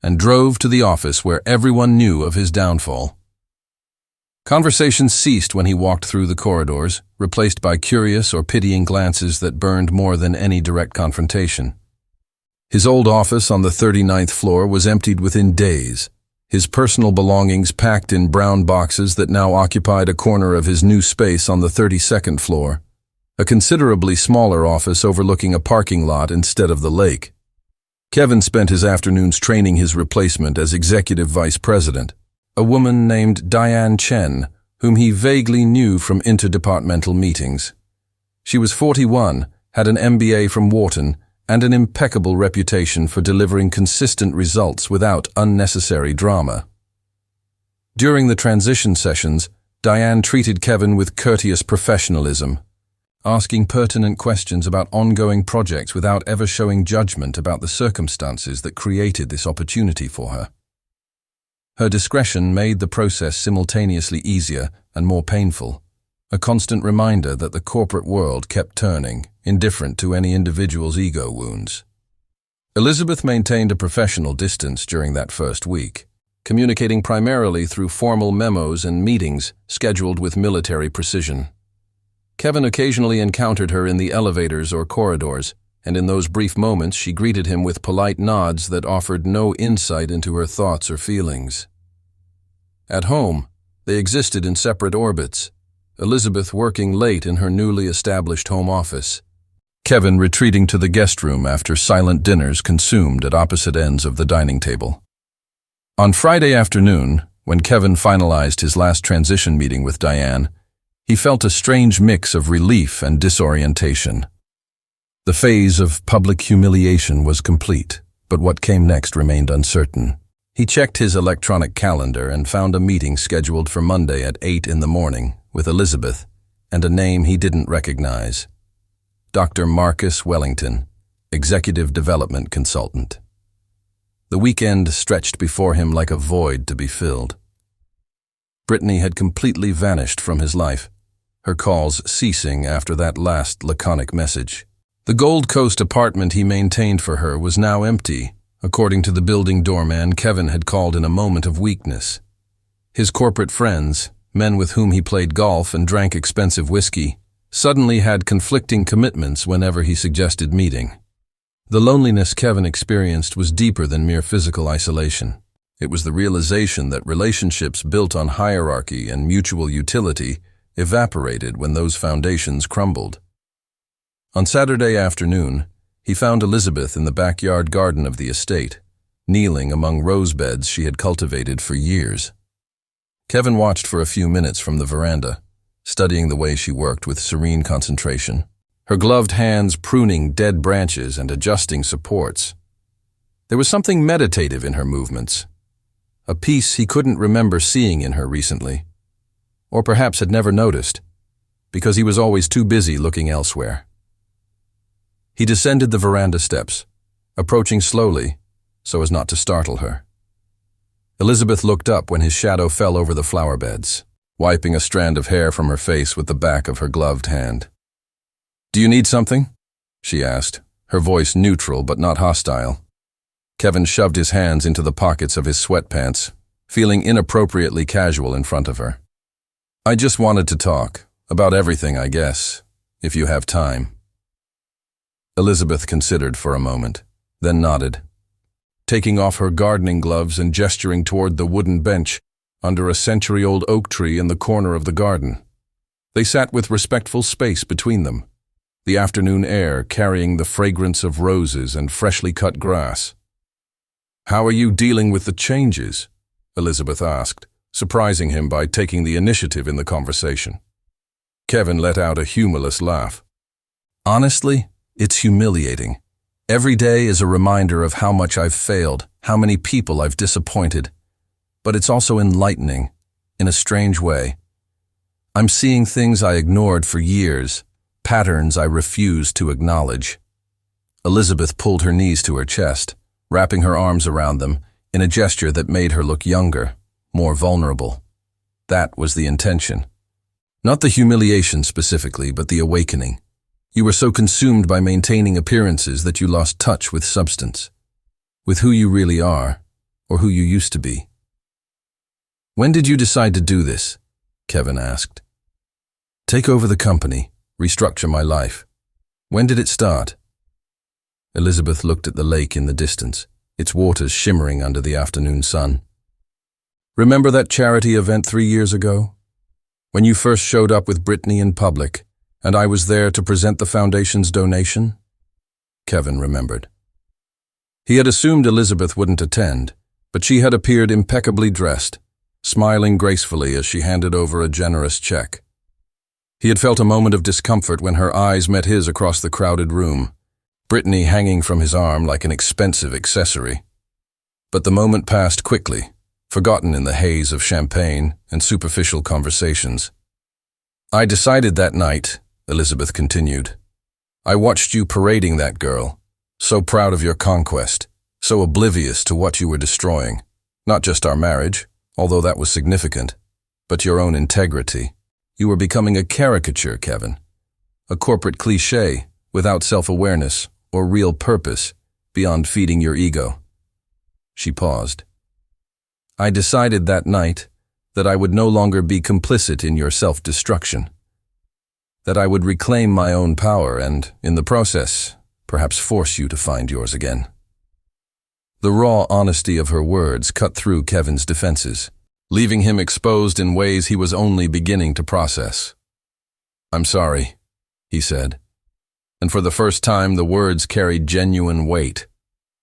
and drove to the office where everyone knew of his downfall. Conversations ceased when he walked through the corridors, replaced by curious or pitying glances that burned more than any direct confrontation. His old office on the 39th floor was emptied within days, his personal belongings packed in brown boxes that now occupied a corner of his new space on the 32nd floor, a considerably smaller office overlooking a parking lot instead of the lake. Kevin spent his afternoons training his replacement as executive vice president, a woman named Diane Chen, whom he vaguely knew from interdepartmental meetings. She was 41, had an MBA from Wharton, and an impeccable reputation for delivering consistent results without unnecessary drama. During the transition sessions, Diane treated Kevin with courteous professionalism, asking pertinent questions about ongoing projects without ever showing judgment about the circumstances that created this opportunity for her. Her discretion made the process simultaneously easier and more painful, a constant reminder that the corporate world kept turning, indifferent to any individual's ego wounds. Elizabeth maintained a professional distance during that first week, communicating primarily through formal memos and meetings scheduled with military precision. Kevin occasionally encountered her in the elevators or corridors, and in those brief moments she greeted him with polite nods that offered no insight into her thoughts or feelings. At home, they existed in separate orbits, Elizabeth working late in her newly established home office, Kevin retreating to the guest room after silent dinners consumed at opposite ends of the dining table. On Friday afternoon, when Kevin finalized his last transition meeting with Diane, he felt a strange mix of relief and disorientation. The phase of public humiliation was complete, but what came next remained uncertain. He checked his electronic calendar and found a meeting scheduled for Monday at 8 in the morning with Elizabeth and a name he didn't recognize. Dr. Marcus Wellington, Executive Development Consultant. The weekend stretched before him like a void to be filled. Brittany had completely vanished from his life, her calls ceasing after that last laconic message. The Gold Coast apartment he maintained for her was now empty, according to the building doorman Kevin had called in a moment of weakness. His corporate friends, men with whom he played golf and drank expensive whiskey, suddenly had conflicting commitments whenever he suggested meeting. The loneliness Kevin experienced was deeper than mere physical isolation. It was the realization that relationships built on hierarchy and mutual utility evaporated when those foundations crumbled. On Saturday afternoon, he found Elizabeth in the backyard garden of the estate, kneeling among rose beds she had cultivated for years. Kevin watched for a few minutes from the veranda, studying the way she worked with serene concentration, her gloved hands pruning dead branches and adjusting supports. There was something meditative in her movements, a piece he couldn't remember seeing in her recently, or perhaps had never noticed, because he was always too busy looking elsewhere. He descended the veranda steps, approaching slowly so as not to startle her. Elizabeth looked up when his shadow fell over the flower beds, wiping a strand of hair from her face with the back of her gloved hand. "Do you need something?" she asked, her voice neutral but not hostile. Kevin shoved his hands into the pockets of his sweatpants, feeling inappropriately casual in front of her. "I just wanted to talk, about everything, I guess, if you have time." Elizabeth considered for a moment, then nodded, taking off her gardening gloves and gesturing toward the wooden bench under a century-old oak tree in the corner of the garden. They sat with respectful space between them, the afternoon air carrying the fragrance of roses and freshly cut grass. "How are you dealing with the changes?" Elizabeth asked, surprising him by taking the initiative in the conversation. Kevin let out a humorless laugh. "Honestly, it's humiliating. Every day is a reminder of how much I've failed, how many people I've disappointed. But it's also enlightening, in a strange way. I'm seeing things I ignored for years, patterns I refused to acknowledge. Elizabeth pulled her knees to her chest, wrapping her arms around them in a gesture that made her look younger, more vulnerable. That was the intention. Not the humiliation specifically, but the awakening. You were so consumed by maintaining appearances that you lost touch with substance, with who you really are, or who you used to be. When did you decide to do this? Kevin asked. Take over the company, restructure my life. When did it start? Elizabeth looked at the lake in the distance, its waters shimmering under the afternoon sun. Remember that charity event 3 years ago? When you first showed up with Brittany in public, and I was there to present the foundation's donation? Kevin remembered. He had assumed Elizabeth wouldn't attend, but she had appeared impeccably dressed, smiling gracefully as she handed over a generous check. He had felt a moment of discomfort when her eyes met his across the crowded room, Brittany hanging from his arm like an expensive accessory. But the moment passed quickly, forgotten in the haze of champagne and superficial conversations. I decided that night, Elizabeth continued. I watched you parading that girl, so proud of your conquest, so oblivious to what you were destroying. Not just our marriage, although that was significant, but your own integrity. You were becoming a caricature, Kevin. A corporate cliché without self-awareness or real purpose beyond feeding your ego. She paused. I decided that night that I would no longer be complicit in your self-destruction. That I would reclaim my own power and, in the process, perhaps force you to find yours again. The raw honesty of her words cut through Kevin's defenses, leaving him exposed in ways he was only beginning to process. I'm sorry, he said. And for the first time, the words carried genuine weight,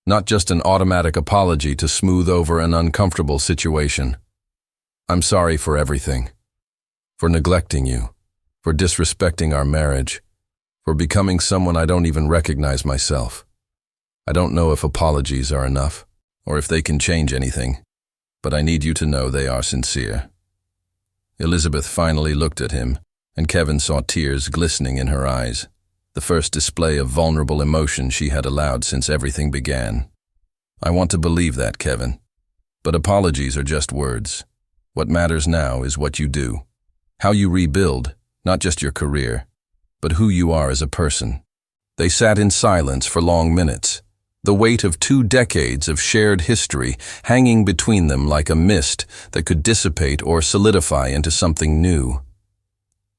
not just an automatic apology to smooth over an uncomfortable situation. I'm sorry for everything. For neglecting you. For disrespecting our marriage, for becoming someone I don't even recognize myself. I don't know if apologies are enough, or if they can change anything, but I need you to know they are sincere. Elizabeth finally looked at him, and Kevin saw tears glistening in her eyes, the first display of vulnerable emotion she had allowed since everything began. I want to believe that, Kevin, but apologies are just words. What matters now is what you do, how you rebuild, not just your career, but who you are as a person. They sat in silence for long minutes, the weight of 2 decades of shared history hanging between them like a mist that could dissipate or solidify into something new.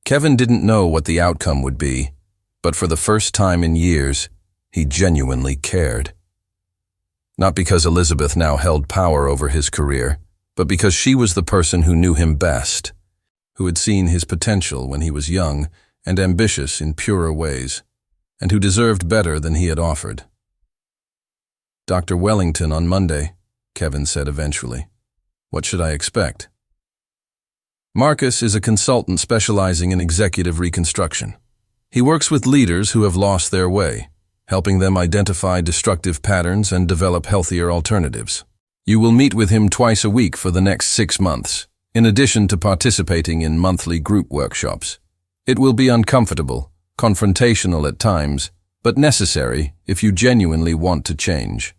Kevin didn't know what the outcome would be, but for the first time in years, he genuinely cared. Not because Elizabeth now held power over his career, but because she was the person who knew him best, who had seen his potential when he was young and ambitious in purer ways, and who deserved better than he had offered. Dr. Wellington on Monday, Kevin said eventually. What should I expect? Marcus is a consultant specializing in executive reconstruction. He works with leaders who have lost their way, helping them identify destructive patterns and develop healthier alternatives. You will meet with him twice a week for the next 6 months, in addition to participating in monthly group workshops. It will be uncomfortable, confrontational at times, but necessary if you genuinely want to change.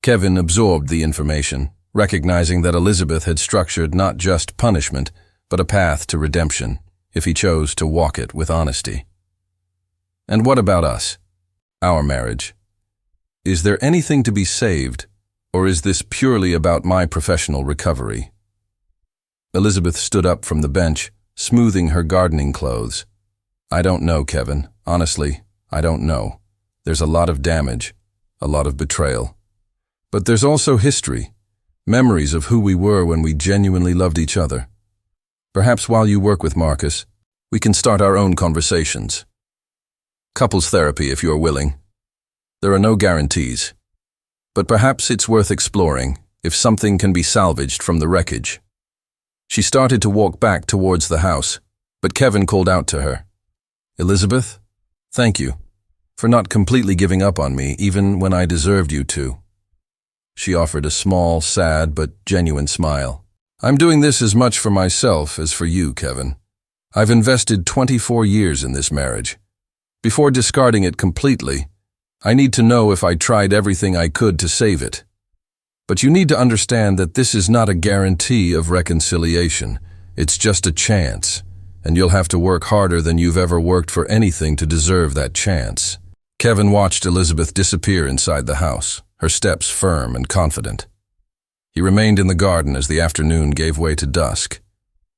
Kevin absorbed the information, recognizing that Elizabeth had structured not just punishment, but a path to redemption, if he chose to walk it with honesty. And what about us? Our marriage? Is there anything to be saved, or is this purely about my professional recovery? Elizabeth stood up from the bench, smoothing her gardening clothes. I don't know, Kevin. Honestly, I don't know. There's a lot of damage, a lot of betrayal. But there's also history, memories of who we were when we genuinely loved each other. Perhaps while you work with Marcus, we can start our own conversations. Couples therapy if you're willing. There are no guarantees. But perhaps it's worth exploring if something can be salvaged from the wreckage. She started to walk back towards the house, but Kevin called out to her. Elizabeth, thank you. for not completely giving up on me even when I deserved you to." She offered a small, sad but genuine smile. "I'm doing this as much for myself as for you, Kevin. I've invested 24 years in this marriage. Before discarding it completely, I need to know if I tried everything I could to save it. But you need to understand that this is not a guarantee of reconciliation. It's just a chance, and you'll have to work harder than you've ever worked for anything to deserve that chance." Kevin watched Elizabeth disappear inside the house, her steps firm and confident. He remained in the garden as the afternoon gave way to dusk,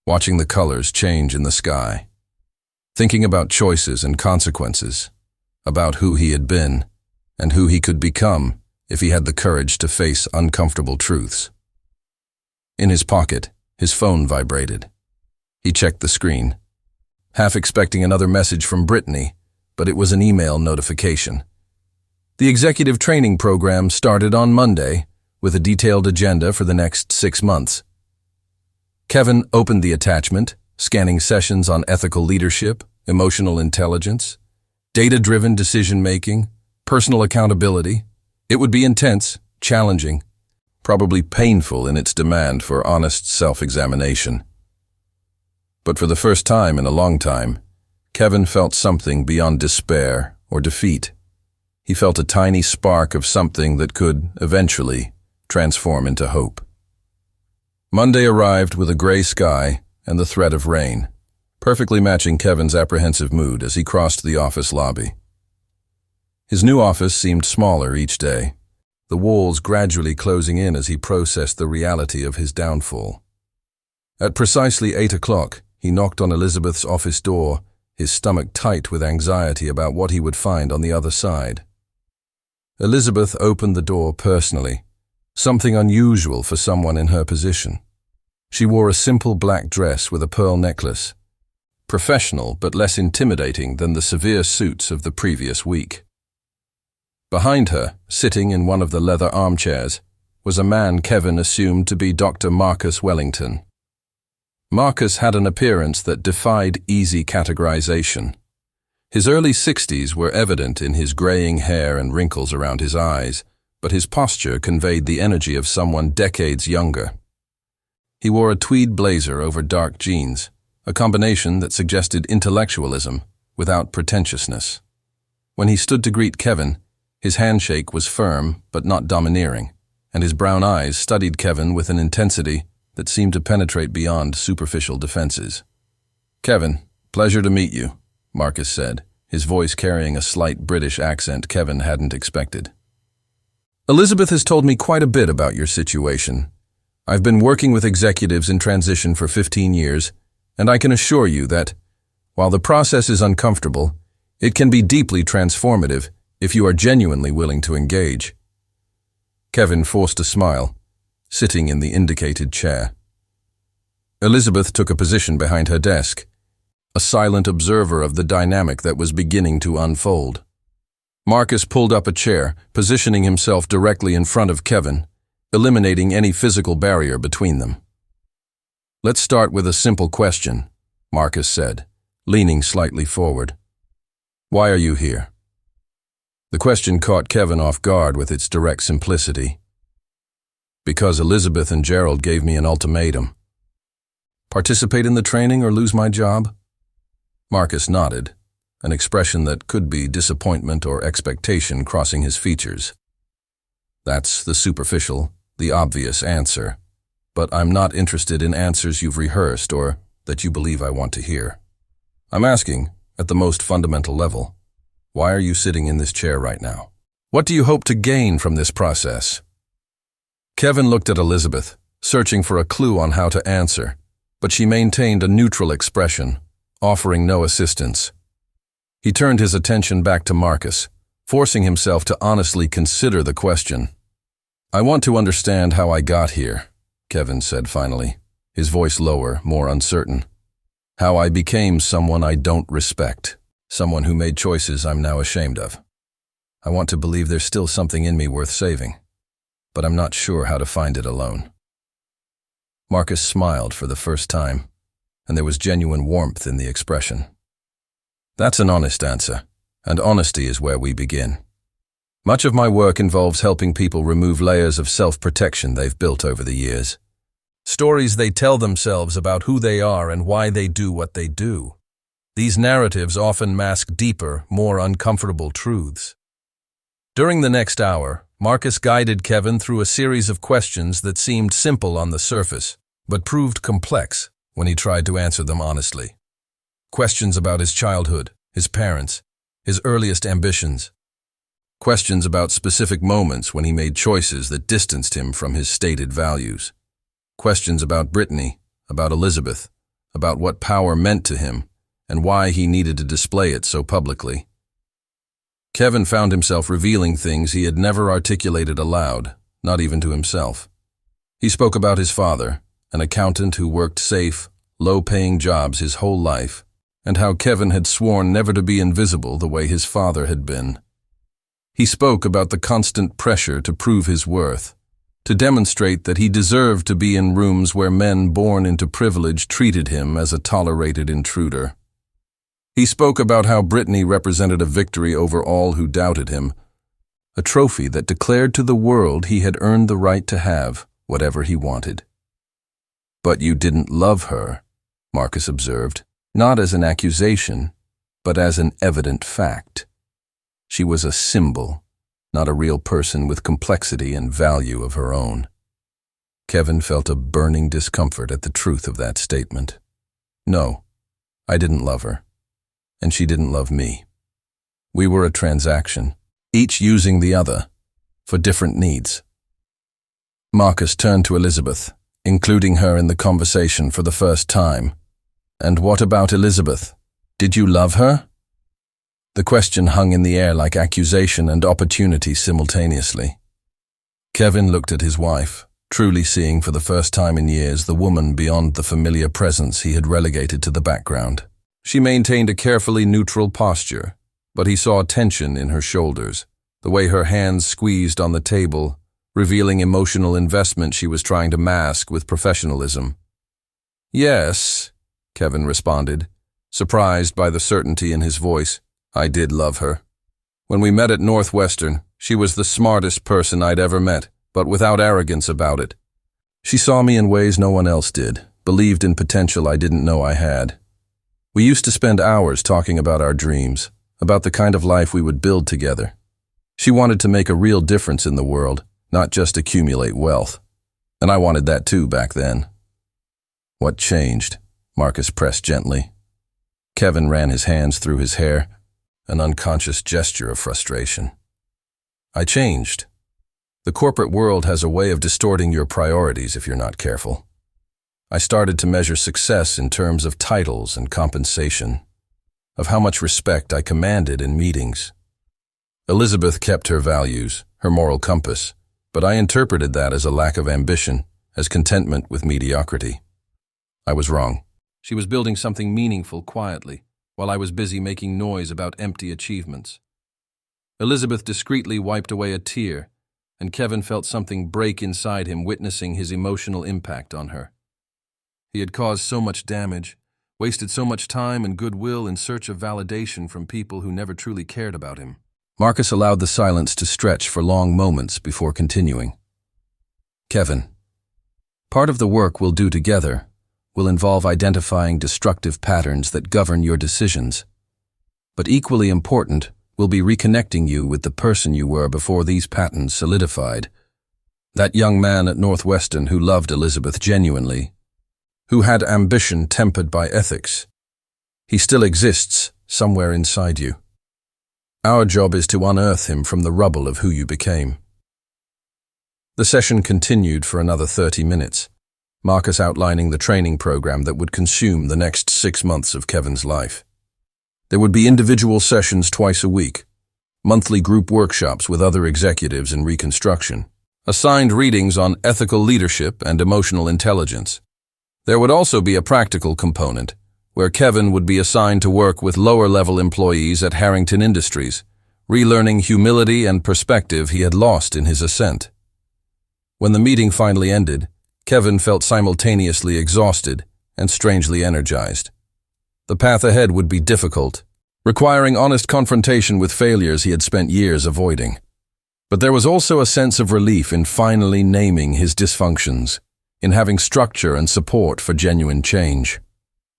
watching the colors change in the sky, thinking about choices and consequences, about who he had been and who he could become if he had the courage to face uncomfortable truths. In his pocket, his phone vibrated. He checked the screen, half expecting another message from Brittany, but it was an email notification. The executive training program started on Monday, with a detailed agenda for the next 6 months. Kevin opened the attachment, scanning sessions on ethical leadership, emotional intelligence, data-driven decision-making, personal accountability. It would be intense, challenging, probably painful in its demand for honest self-examination. But for the first time in a long time, Kevin felt something beyond despair or defeat. He felt a tiny spark of something that could, eventually, transform into hope. Monday arrived with a gray sky and the threat of rain, perfectly matching Kevin's apprehensive mood as he crossed the office lobby. His new office seemed smaller each day, the walls gradually closing in as he processed the reality of his downfall. At precisely 8 o'clock, he knocked on Elizabeth's office door, his stomach tight with anxiety about what he would find on the other side. Elizabeth opened the door personally, something unusual for someone in her position. She wore a simple black dress with a pearl necklace, professional but less intimidating than the severe suits of the previous week. Behind her, sitting in one of the leather armchairs, was a man Kevin assumed to be Dr. Marcus Wellington. Marcus had an appearance that defied easy categorization. His early 60s were evident in his graying hair and wrinkles around his eyes, but his posture conveyed the energy of someone decades younger. He wore a tweed blazer over dark jeans, a combination that suggested intellectualism without pretentiousness. When he stood to greet Kevin, his handshake was firm but not domineering, and his brown eyes studied Kevin with an intensity that seemed to penetrate beyond superficial defenses. "Kevin, pleasure to meet you," Marcus said, his voice carrying a slight British accent Kevin hadn't expected. "Elizabeth has told me quite a bit about your situation. I've been working with executives in transition for 15 years, and I can assure you that, while the process is uncomfortable, it can be deeply transformative if you are genuinely willing to engage." Kevin forced a smile, sitting in the indicated chair. Elizabeth took a position behind her desk, a silent observer of the dynamic that was beginning to unfold. Marcus pulled up a chair, positioning himself directly in front of Kevin, eliminating any physical barrier between them. "Let's start with a simple question," Marcus said, leaning slightly forward. "Why are you here?" The question caught Kevin off guard with its direct simplicity. "Because Elizabeth and Gerald gave me an ultimatum. Participate in the training or lose my job?" Marcus nodded, an expression that could be disappointment or expectation crossing his features. "That's the superficial, the obvious answer, but I'm not interested in answers you've rehearsed or that you believe I want to hear. I'm asking, at the most fundamental level, why are you sitting in this chair right now? What do you hope to gain from this process?" Kevin looked at Elizabeth, searching for a clue on how to answer, but she maintained a neutral expression, offering no assistance. He turned his attention back to Marcus, forcing himself to honestly consider the question. "I want to understand how I got here," Kevin said finally, his voice lower, more uncertain. "How I became someone I don't respect, someone who made choices I'm now ashamed of. I want to believe there's still something in me worth saving, but I'm not sure how to find it alone." Marcus smiled for the first time, and there was genuine warmth in the expression. "That's an honest answer, and honesty is where we begin. Much of my work involves helping people remove layers of self-protection they've built over the years. Stories they tell themselves about who they are and why they do what they do. These narratives often mask deeper, more uncomfortable truths. During the next hour, Marcus guided Kevin through a series of questions that seemed simple on the surface, but proved complex when he tried to answer them honestly. Questions about his childhood, his parents, his earliest ambitions. Questions about specific moments when he made choices that distanced him from his stated values. Questions about Brittany, about Elizabeth, about what power meant to him, and why he needed to display it so publicly. Kevin found himself revealing things he had never articulated aloud, not even to himself. He spoke about his father, an accountant who worked safe, low-paying jobs his whole life, and how Kevin had sworn never to be invisible the way his father had been. He spoke about the constant pressure to prove his worth, to demonstrate that he deserved to be in rooms where men born into privilege treated him as a tolerated intruder. He spoke about how Brittany represented a victory over all who doubted him, a trophy that declared to the world he had earned the right to have whatever he wanted. "But you didn't love her," Marcus observed, not as an accusation, but as an evident fact. She was a symbol, not a real person with complexity and value of her own. Kevin felt a burning discomfort at the truth of that statement. No, I didn't love her, and she didn't love me. We were a transaction, each using the other, for different needs. Marcus turned to Elizabeth, including her in the conversation for the first time. "And what about Elizabeth? Did you love her?" The question hung in the air like accusation and opportunity simultaneously. Kevin looked at his wife, truly seeing for the first time in years the woman beyond the familiar presence he had relegated to the background. She maintained a carefully neutral posture, but he saw tension in her shoulders, the way her hands squeezed on the table, revealing emotional investment she was trying to mask with professionalism. "Yes," Kevin responded, surprised by the certainty in his voice. "I did love her. When we met at Northwestern, she was the smartest person I'd ever met, but without arrogance about it. She saw me in ways no one else did, believed in potential I didn't know I had. We used to spend hours talking about our dreams, about the kind of life we would build together. She wanted to make a real difference in the world, not just accumulate wealth. And I wanted that too back then." "What changed?" Marcus pressed gently. Kevin ran his hands through his hair, an unconscious gesture of frustration. "I changed. The corporate world has a way of distorting your priorities if you're not careful. I started to measure success in terms of titles and compensation, of how much respect I commanded in meetings. Elizabeth kept her values, her moral compass, but I interpreted that as a lack of ambition, as contentment with mediocrity. I was wrong. She was building something meaningful quietly, while I was busy making noise about empty achievements." Elizabeth discreetly wiped away a tear, and Kevin felt something break inside him witnessing his emotional impact on her. He had caused so much damage, wasted so much time and goodwill in search of validation from people who never truly cared about him. Marcus allowed the silence to stretch for long moments before continuing. "Kevin, part of the work we'll do together will involve identifying destructive patterns that govern your decisions. But equally important will be reconnecting you with the person you were before these patterns solidified. That young man at Northwestern who loved Elizabeth genuinely, who had ambition tempered by ethics. He still exists somewhere inside you. Our job is to unearth him from the rubble of who you became." The session continued for another 30 minutes. Marcus outlining the training program that would consume the next 6 months of Kevin's life. There would be individual sessions twice a week, monthly group workshops with other executives in reconstruction, assigned readings on ethical leadership and emotional intelligence. There would also be a practical component, where Kevin would be assigned to work with lower-level employees at Harrington Industries, relearning humility and perspective he had lost in his ascent. When the meeting finally ended, Kevin felt simultaneously exhausted and strangely energized. The path ahead would be difficult, requiring honest confrontation with failures he had spent years avoiding. But there was also a sense of relief in finally naming his dysfunctions, in having structure and support for genuine change.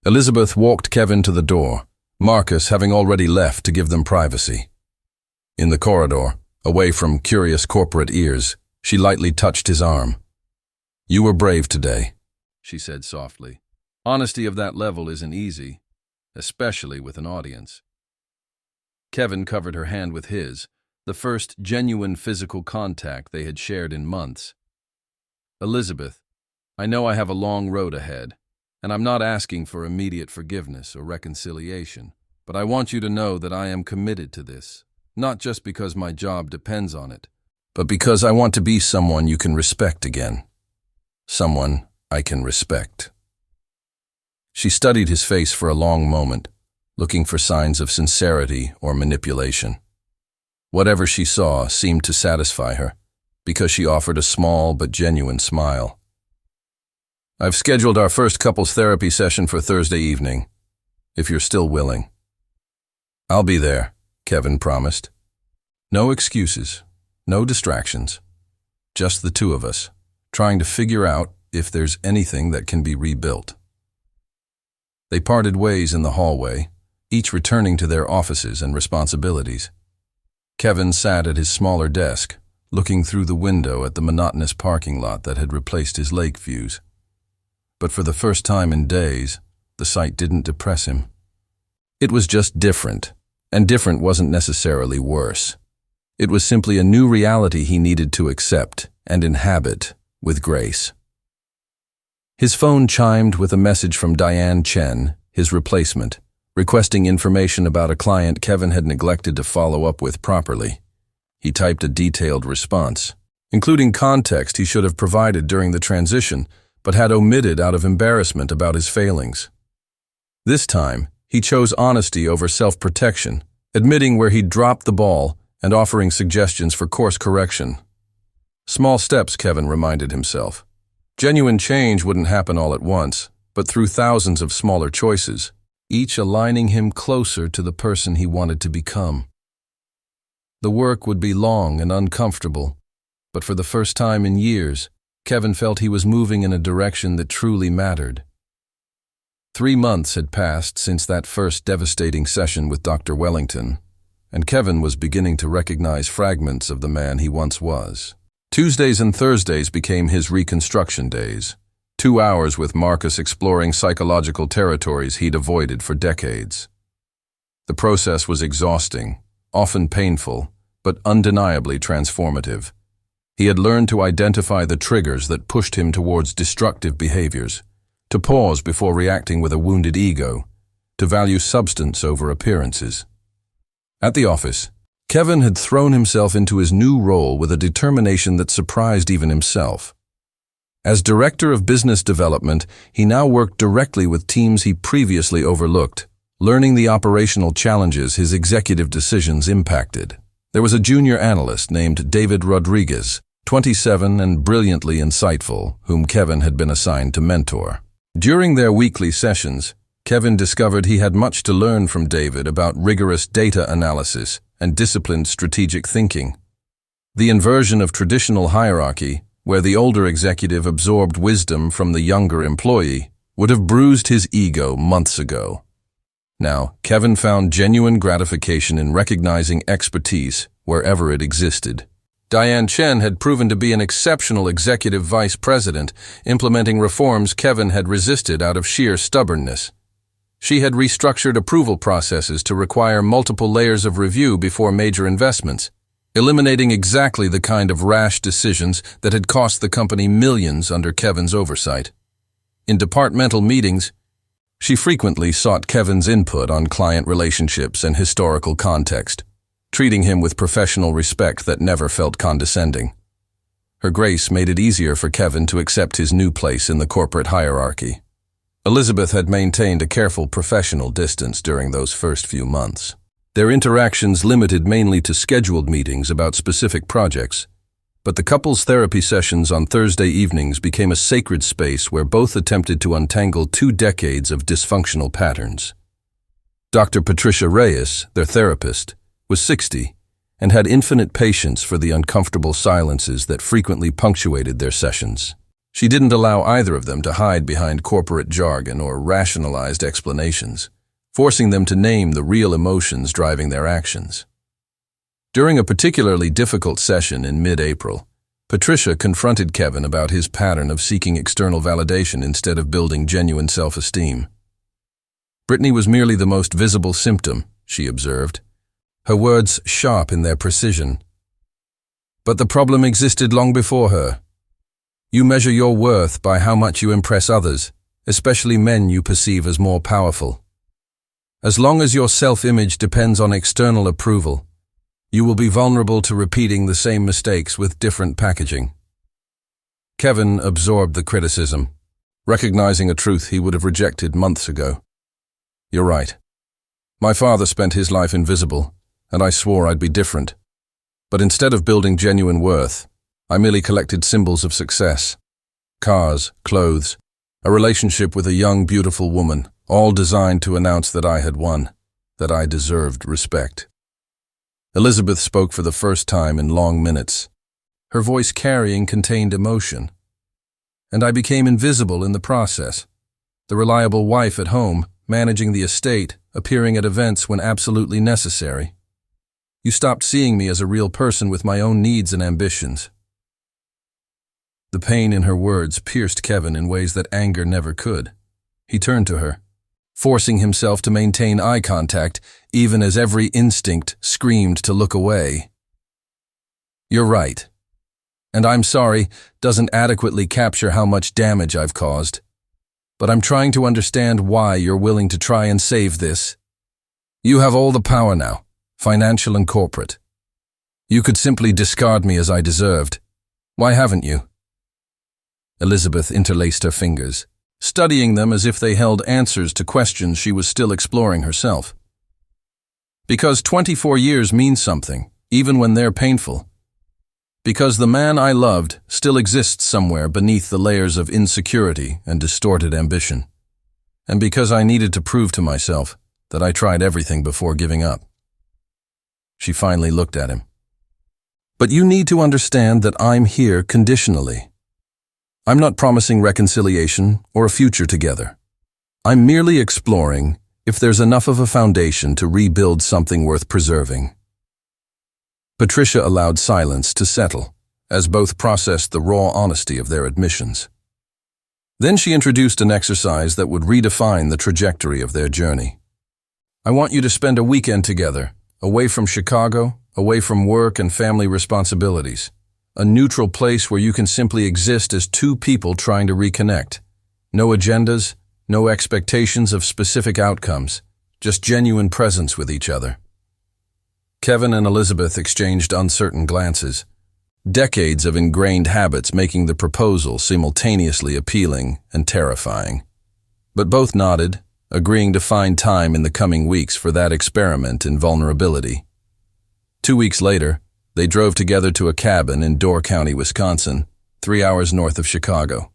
Elizabeth walked Kevin to the door, Marcus having already left to give them privacy. In the corridor, away from curious corporate ears, she lightly touched his arm. "You were brave today," she said softly. "Honesty of that level isn't easy, especially with an audience." Kevin covered her hand with his, the first genuine physical contact they had shared in months. "Elizabeth, I know I have a long road ahead, and I'm not asking for immediate forgiveness or reconciliation, but I want you to know that I am committed to this, not just because my job depends on it, but because I want to be someone you can respect again. Someone I can respect." She studied his face for a long moment, looking for signs of sincerity or manipulation. Whatever she saw seemed to satisfy her, because she offered a small but genuine smile. "I've scheduled our first couples therapy session for Thursday evening, if you're still willing." "I'll be there," Kevin promised. "No excuses, no distractions, just the two of us, trying to figure out if there's anything that can be rebuilt." They parted ways in the hallway, each returning to their offices and responsibilities. Kevin sat at his smaller desk, looking through the window at the monotonous parking lot that had replaced his lake views. But for the first time in days, the sight didn't depress him. It was just different, and different wasn't necessarily worse. It was simply a new reality he needed to accept and inhabit with grace. His phone chimed with a message from Diane Chen, his replacement, requesting information about a client Kevin had neglected to follow up with properly. He typed a detailed response, including context he should have provided during the transition, but had omitted out of embarrassment about his failings. This time, he chose honesty over self-protection, admitting where he'd dropped the ball and offering suggestions for course correction. Small steps, Kevin reminded himself. Genuine change wouldn't happen all at once, but through thousands of smaller choices, each aligning him closer to the person he wanted to become. The work would be long and uncomfortable, but for the first time in years, Kevin felt he was moving in a direction that truly mattered. 3 months had passed since that first devastating session with Dr. Wellington, and Kevin was beginning to recognize fragments of the man he once was. Tuesdays and Thursdays became his reconstruction days. 2 hours with Marcus exploring psychological territories he'd avoided for decades. The process was exhausting, often painful, but undeniably transformative. He had learned to identify the triggers that pushed him towards destructive behaviors, to pause before reacting with a wounded ego, to value substance over appearances. At the office, Kevin had thrown himself into his new role with a determination that surprised even himself. As Director of Business Development, he now worked directly with teams he previously overlooked, learning the operational challenges his executive decisions impacted. There was a junior analyst named David Rodriguez, 27 and brilliantly insightful, whom Kevin had been assigned to mentor. During their weekly sessions, Kevin discovered he had much to learn from David about rigorous data analysis and disciplined strategic thinking. The inversion of traditional hierarchy, where the older executive absorbed wisdom from the younger employee, would have bruised his ego months ago. Now, Kevin found genuine gratification in recognizing expertise wherever it existed. Diane Chen had proven to be an exceptional executive vice president, implementing reforms Kevin had resisted out of sheer stubbornness. She had restructured approval processes to require multiple layers of review before major investments, eliminating exactly the kind of rash decisions that had cost the company millions under Kevin's oversight. In departmental meetings, she frequently sought Kevin's input on client relationships and historical context, treating him with professional respect that never felt condescending. Her grace made it easier for Kevin to accept his new place in the corporate hierarchy. Elizabeth had maintained a careful professional distance during those first few months. Their interactions limited mainly to scheduled meetings about specific projects, but the couples therapy sessions on Thursday evenings became a sacred space where both attempted to untangle 2 decades of dysfunctional patterns. Dr. Patricia Reyes, their therapist, was 60 and had infinite patience for the uncomfortable silences that frequently punctuated their sessions. She didn't allow either of them to hide behind corporate jargon or rationalized explanations, forcing them to name the real emotions driving their actions. During a particularly difficult session in mid-April, Patricia confronted Kevin about his pattern of seeking external validation instead of building genuine self-esteem. Brittany was merely the most visible symptom, she observed, her words sharp in their precision. But the problem existed long before her. You measure your worth by how much you impress others, especially men you perceive as more powerful. As long as your self-image depends on external approval, you will be vulnerable to repeating the same mistakes with different packaging. Kevin absorbed the criticism, recognizing a truth he would have rejected months ago. You're right. My father spent his life invisible, and I swore I'd be different. But instead of building genuine worth, I merely collected symbols of success. Cars, clothes, a relationship with a young, beautiful woman, all designed to announce that I had won, that I deserved respect. Elizabeth spoke for the first time in long minutes, her voice carrying contained emotion. And I became invisible in the process, the reliable wife at home, managing the estate, appearing at events when absolutely necessary. You stopped seeing me as a real person with my own needs and ambitions. The pain in her words pierced Kevin in ways that anger never could. He turned to her, forcing himself to maintain eye contact, even as every instinct screamed to look away. You're right. And I'm sorry doesn't adequately capture how much damage I've caused. But I'm trying to understand why you're willing to try and save this. You have all the power now, financial and corporate. You could simply discard me as I deserved. Why haven't you? Elizabeth interlaced her fingers, studying them as if they held answers to questions she was still exploring herself. Because 24 years means something, even when they're painful. Because the man I loved still exists somewhere beneath the layers of insecurity and distorted ambition. And because I needed to prove to myself that I tried everything before giving up. She finally looked at him. But you need to understand that I'm here conditionally. I'm not promising reconciliation or a future together. I'm merely exploring if there's enough of a foundation to rebuild something worth preserving. Patricia allowed silence to settle, as both processed the raw honesty of their admissions. Then she introduced an exercise that would redefine the trajectory of their journey. I want you to spend a weekend together, away from Chicago, away from work and family responsibilities. A neutral place where you can simply exist as two people trying to reconnect. No agendas, no expectations of specific outcomes, just genuine presence with each other. Kevin and Elizabeth exchanged uncertain glances, decades of ingrained habits making the proposal simultaneously appealing and terrifying. But both nodded, agreeing to find time in the coming weeks for that experiment in vulnerability. 2 weeks later, they drove together to a cabin in Door County, Wisconsin, 3 hours north of Chicago.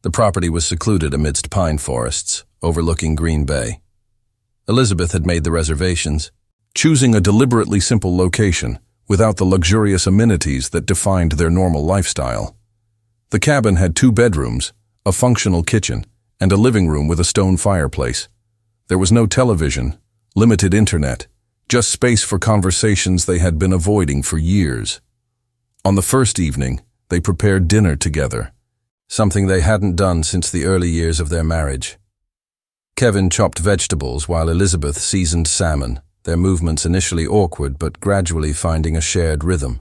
The property was secluded amidst pine forests, overlooking Green Bay. Elizabeth had made the reservations, choosing a deliberately simple location without the luxurious amenities that defined their normal lifestyle. The cabin had 2 bedrooms, a functional kitchen, and a living room with a stone fireplace. There was no television, limited internet, just space for conversations they had been avoiding for years. On the first evening, they prepared dinner together, something they hadn't done since the early years of their marriage. Kevin chopped vegetables while Elizabeth seasoned salmon, their movements initially awkward but gradually finding a shared rhythm.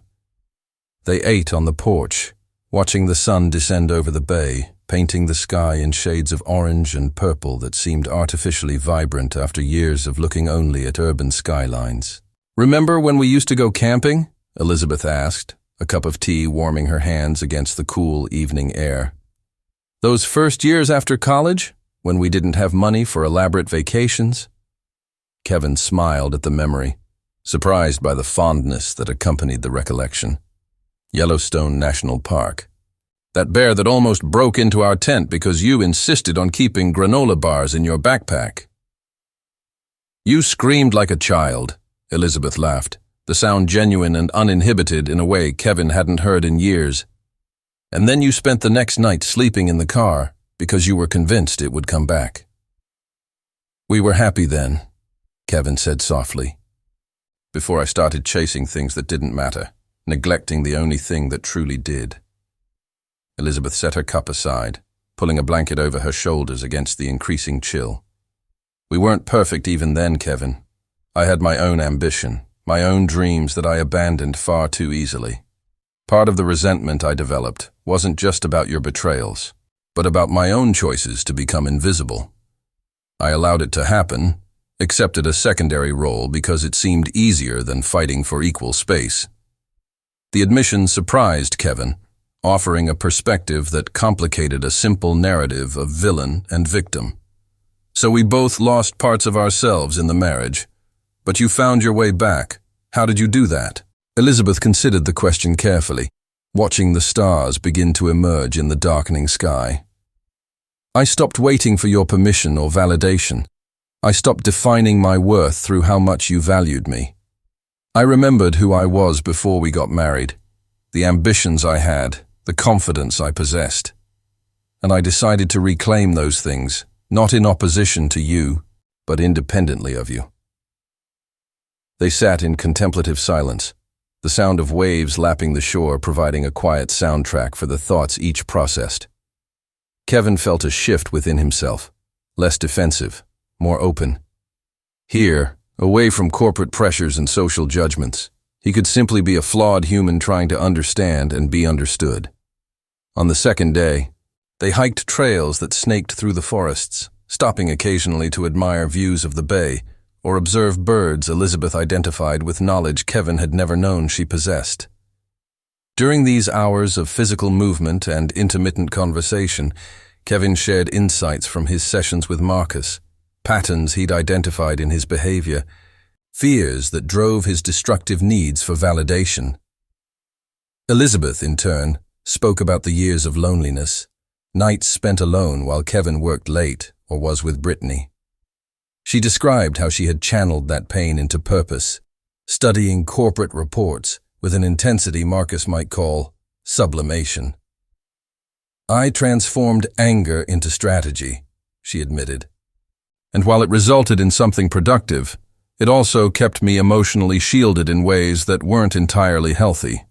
They ate on the porch, watching the sun descend over the bay, painting the sky in shades of orange and purple that seemed artificially vibrant after years of looking only at urban skylines. Remember when we used to go camping? Elizabeth asked, a cup of tea warming her hands against the cool evening air. Those first years after college, when we didn't have money for elaborate vacations? Kevin smiled at the memory, surprised by the fondness that accompanied the recollection. Yellowstone National Park. That bear that almost broke into our tent because you insisted on keeping granola bars in your backpack. You screamed like a child, Elizabeth laughed, the sound genuine and uninhibited in a way Kevin hadn't heard in years. And then you spent the next night sleeping in the car because you were convinced it would come back. We were happy then, Kevin said softly, before I started chasing things that didn't matter, neglecting the only thing that truly did. Elizabeth set her cup aside, pulling a blanket over her shoulders against the increasing chill. We weren't perfect even then, Kevin. I had my own ambition, my own dreams that I abandoned far too easily. Part of the resentment I developed wasn't just about your betrayals, but about my own choices to become invisible. I allowed it to happen, accepted a secondary role because it seemed easier than fighting for equal space. The admission surprised Kevin, offering a perspective that complicated a simple narrative of villain and victim. So we both lost parts of ourselves in the marriage, but you found your way back. How did you do that? Elizabeth considered the question carefully, watching the stars begin to emerge in the darkening sky. I stopped waiting for your permission or validation. I stopped defining my worth through how much you valued me. I remembered who I was before we got married, the ambitions I had, the confidence I possessed. And I decided to reclaim those things, not in opposition to you, but independently of you. They sat in contemplative silence, the sound of waves lapping the shore providing a quiet soundtrack for the thoughts each processed. Kevin felt a shift within himself, less defensive, more open. Here, away from corporate pressures and social judgments, he could simply be a flawed human trying to understand and be understood. On the second day, they hiked trails that snaked through the forests, stopping occasionally to admire views of the bay or observe birds Elizabeth identified with knowledge Kevin had never known she possessed. During these hours of physical movement and intermittent conversation, Kevin shared insights from his sessions with Marcus, patterns he'd identified in his behavior, fears that drove his destructive needs for validation. Elizabeth, in turn, spoke about the years of loneliness, nights spent alone while Kevin worked late or was with Brittany. She described how she had channeled that pain into purpose, studying corporate reports with an intensity Marcus might call sublimation. I transformed anger into strategy, she admitted. And while it resulted in something productive, it also kept me emotionally shielded in ways that weren't entirely healthy.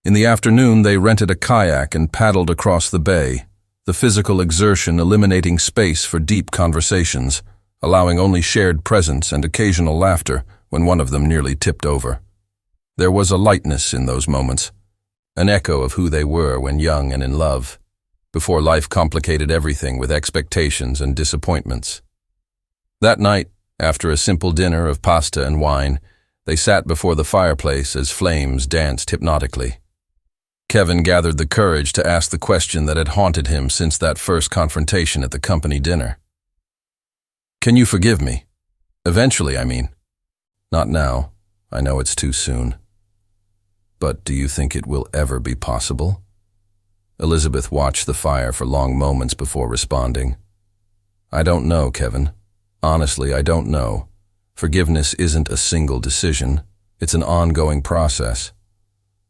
In the afternoon, they rented a kayak and paddled across the bay, the physical exertion eliminating space for deep conversations, allowing only shared presence and occasional laughter when one of them nearly tipped over. There was a lightness in those moments, an echo of who they were when young and in love, before life complicated everything with expectations and disappointments. That night, after a simple dinner of pasta and wine, they sat before the fireplace as flames danced hypnotically. Kevin gathered the courage to ask the question that had haunted him since that first confrontation at the company dinner. Can you forgive me? Eventually, I mean. Not now. I know it's too soon. But do you think it will ever be possible? Elizabeth watched the fire for long moments before responding. I don't know, Kevin. Honestly, I don't know. Forgiveness isn't a single decision. It's an ongoing process.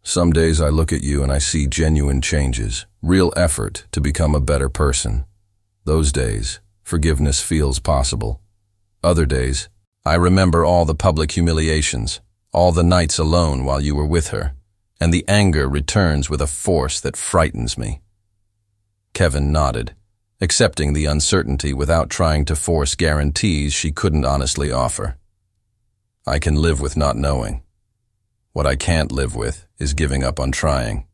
Some days I look at you and I see genuine changes, real effort to become a better person. Those days, forgiveness feels possible. Other days, I remember all the public humiliations, all the nights alone while you were with her, and the anger returns with a force that frightens me. Kevin nodded, accepting the uncertainty without trying to force guarantees she couldn't honestly offer. I can live with not knowing. What I can't live with is giving up on trying.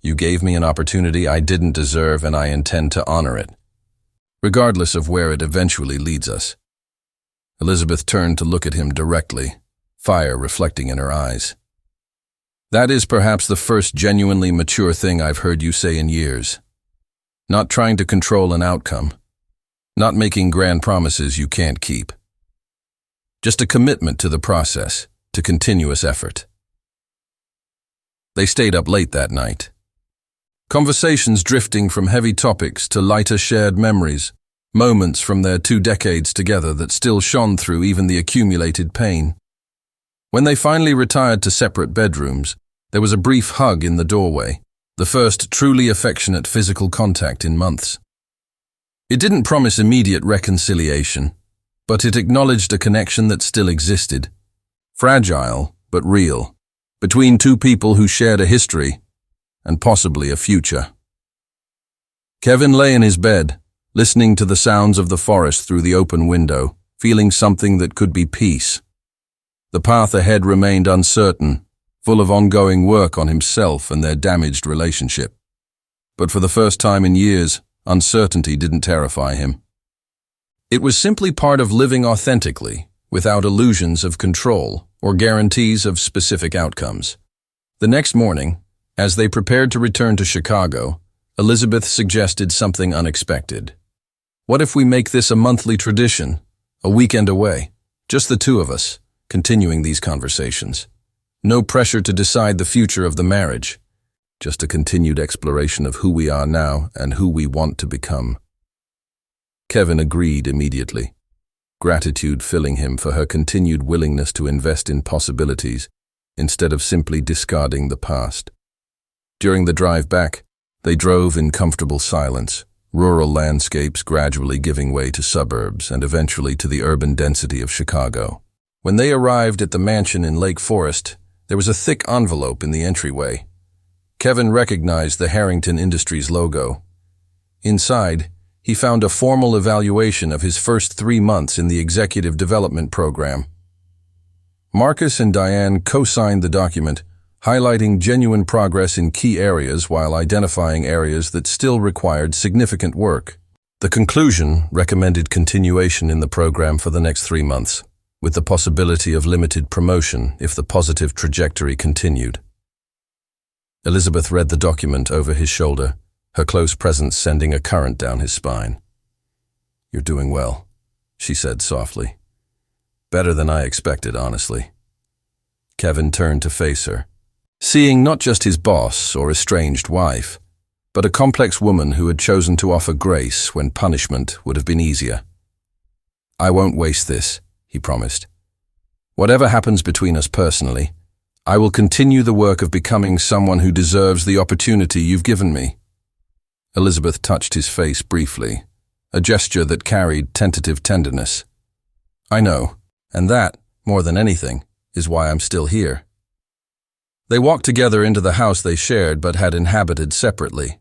You gave me an opportunity I didn't deserve, and I intend to honor it, regardless of where it eventually leads us. Elizabeth turned to look at him directly, fire reflecting in her eyes. That is perhaps the first genuinely mature thing I've heard you say in years. Not trying to control an outcome. Not making grand promises you can't keep. Just a commitment to the process, to continuous effort. They stayed up late that night. Conversations drifting from heavy topics to lighter shared memories, moments from their 2 decades together that still shone through even the accumulated pain. When they finally retired to separate bedrooms, there was a brief hug in the doorway, the first truly affectionate physical contact in months. It didn't promise immediate reconciliation, but it acknowledged a connection that still existed, fragile but real, between two people who shared a history and possibly a future. Kevin lay in his bed, listening to the sounds of the forest through the open window, feeling something that could be peace. The path ahead remained uncertain, full of ongoing work on himself and their damaged relationship. But for the first time in years, uncertainty didn't terrify him. It was simply part of living authentically, without illusions of control or guarantees of specific outcomes. The next morning, as they prepared to return to Chicago, Elizabeth suggested something unexpected. What if we make this a monthly tradition, a weekend away, just the two of us, continuing these conversations? No pressure to decide the future of the marriage, just a continued exploration of who we are now and who we want to become. Kevin agreed immediately, gratitude filling him for her continued willingness to invest in possibilities instead of simply discarding the past. During the drive back, they drove in comfortable silence, rural landscapes gradually giving way to suburbs and eventually to the urban density of Chicago. When they arrived at the mansion in Lake Forest, there was a thick envelope in the entryway. Kevin recognized the Harrington Industries logo. Inside, he found a formal evaluation of his first 3 months in the Executive Development Program. Marcus and Diane co-signed the document, highlighting genuine progress in key areas while identifying areas that still required significant work. The conclusion recommended continuation in the program for the next 3 months, with the possibility of limited promotion if the positive trajectory continued. Elizabeth read the document over his shoulder, her close presence sending a current down his spine. "You're doing well," she said softly. "Better than I expected, honestly." Kevin turned to face her, seeing not just his boss or estranged wife, but a complex woman who had chosen to offer grace when punishment would have been easier. "I won't waste this," he promised. "Whatever happens between us personally, I will continue the work of becoming someone who deserves the opportunity you've given me." Elizabeth touched his face briefly, a gesture that carried tentative tenderness. "I know, and that, more than anything, is why I'm still here." They walked together into the house they shared but had inhabited separately,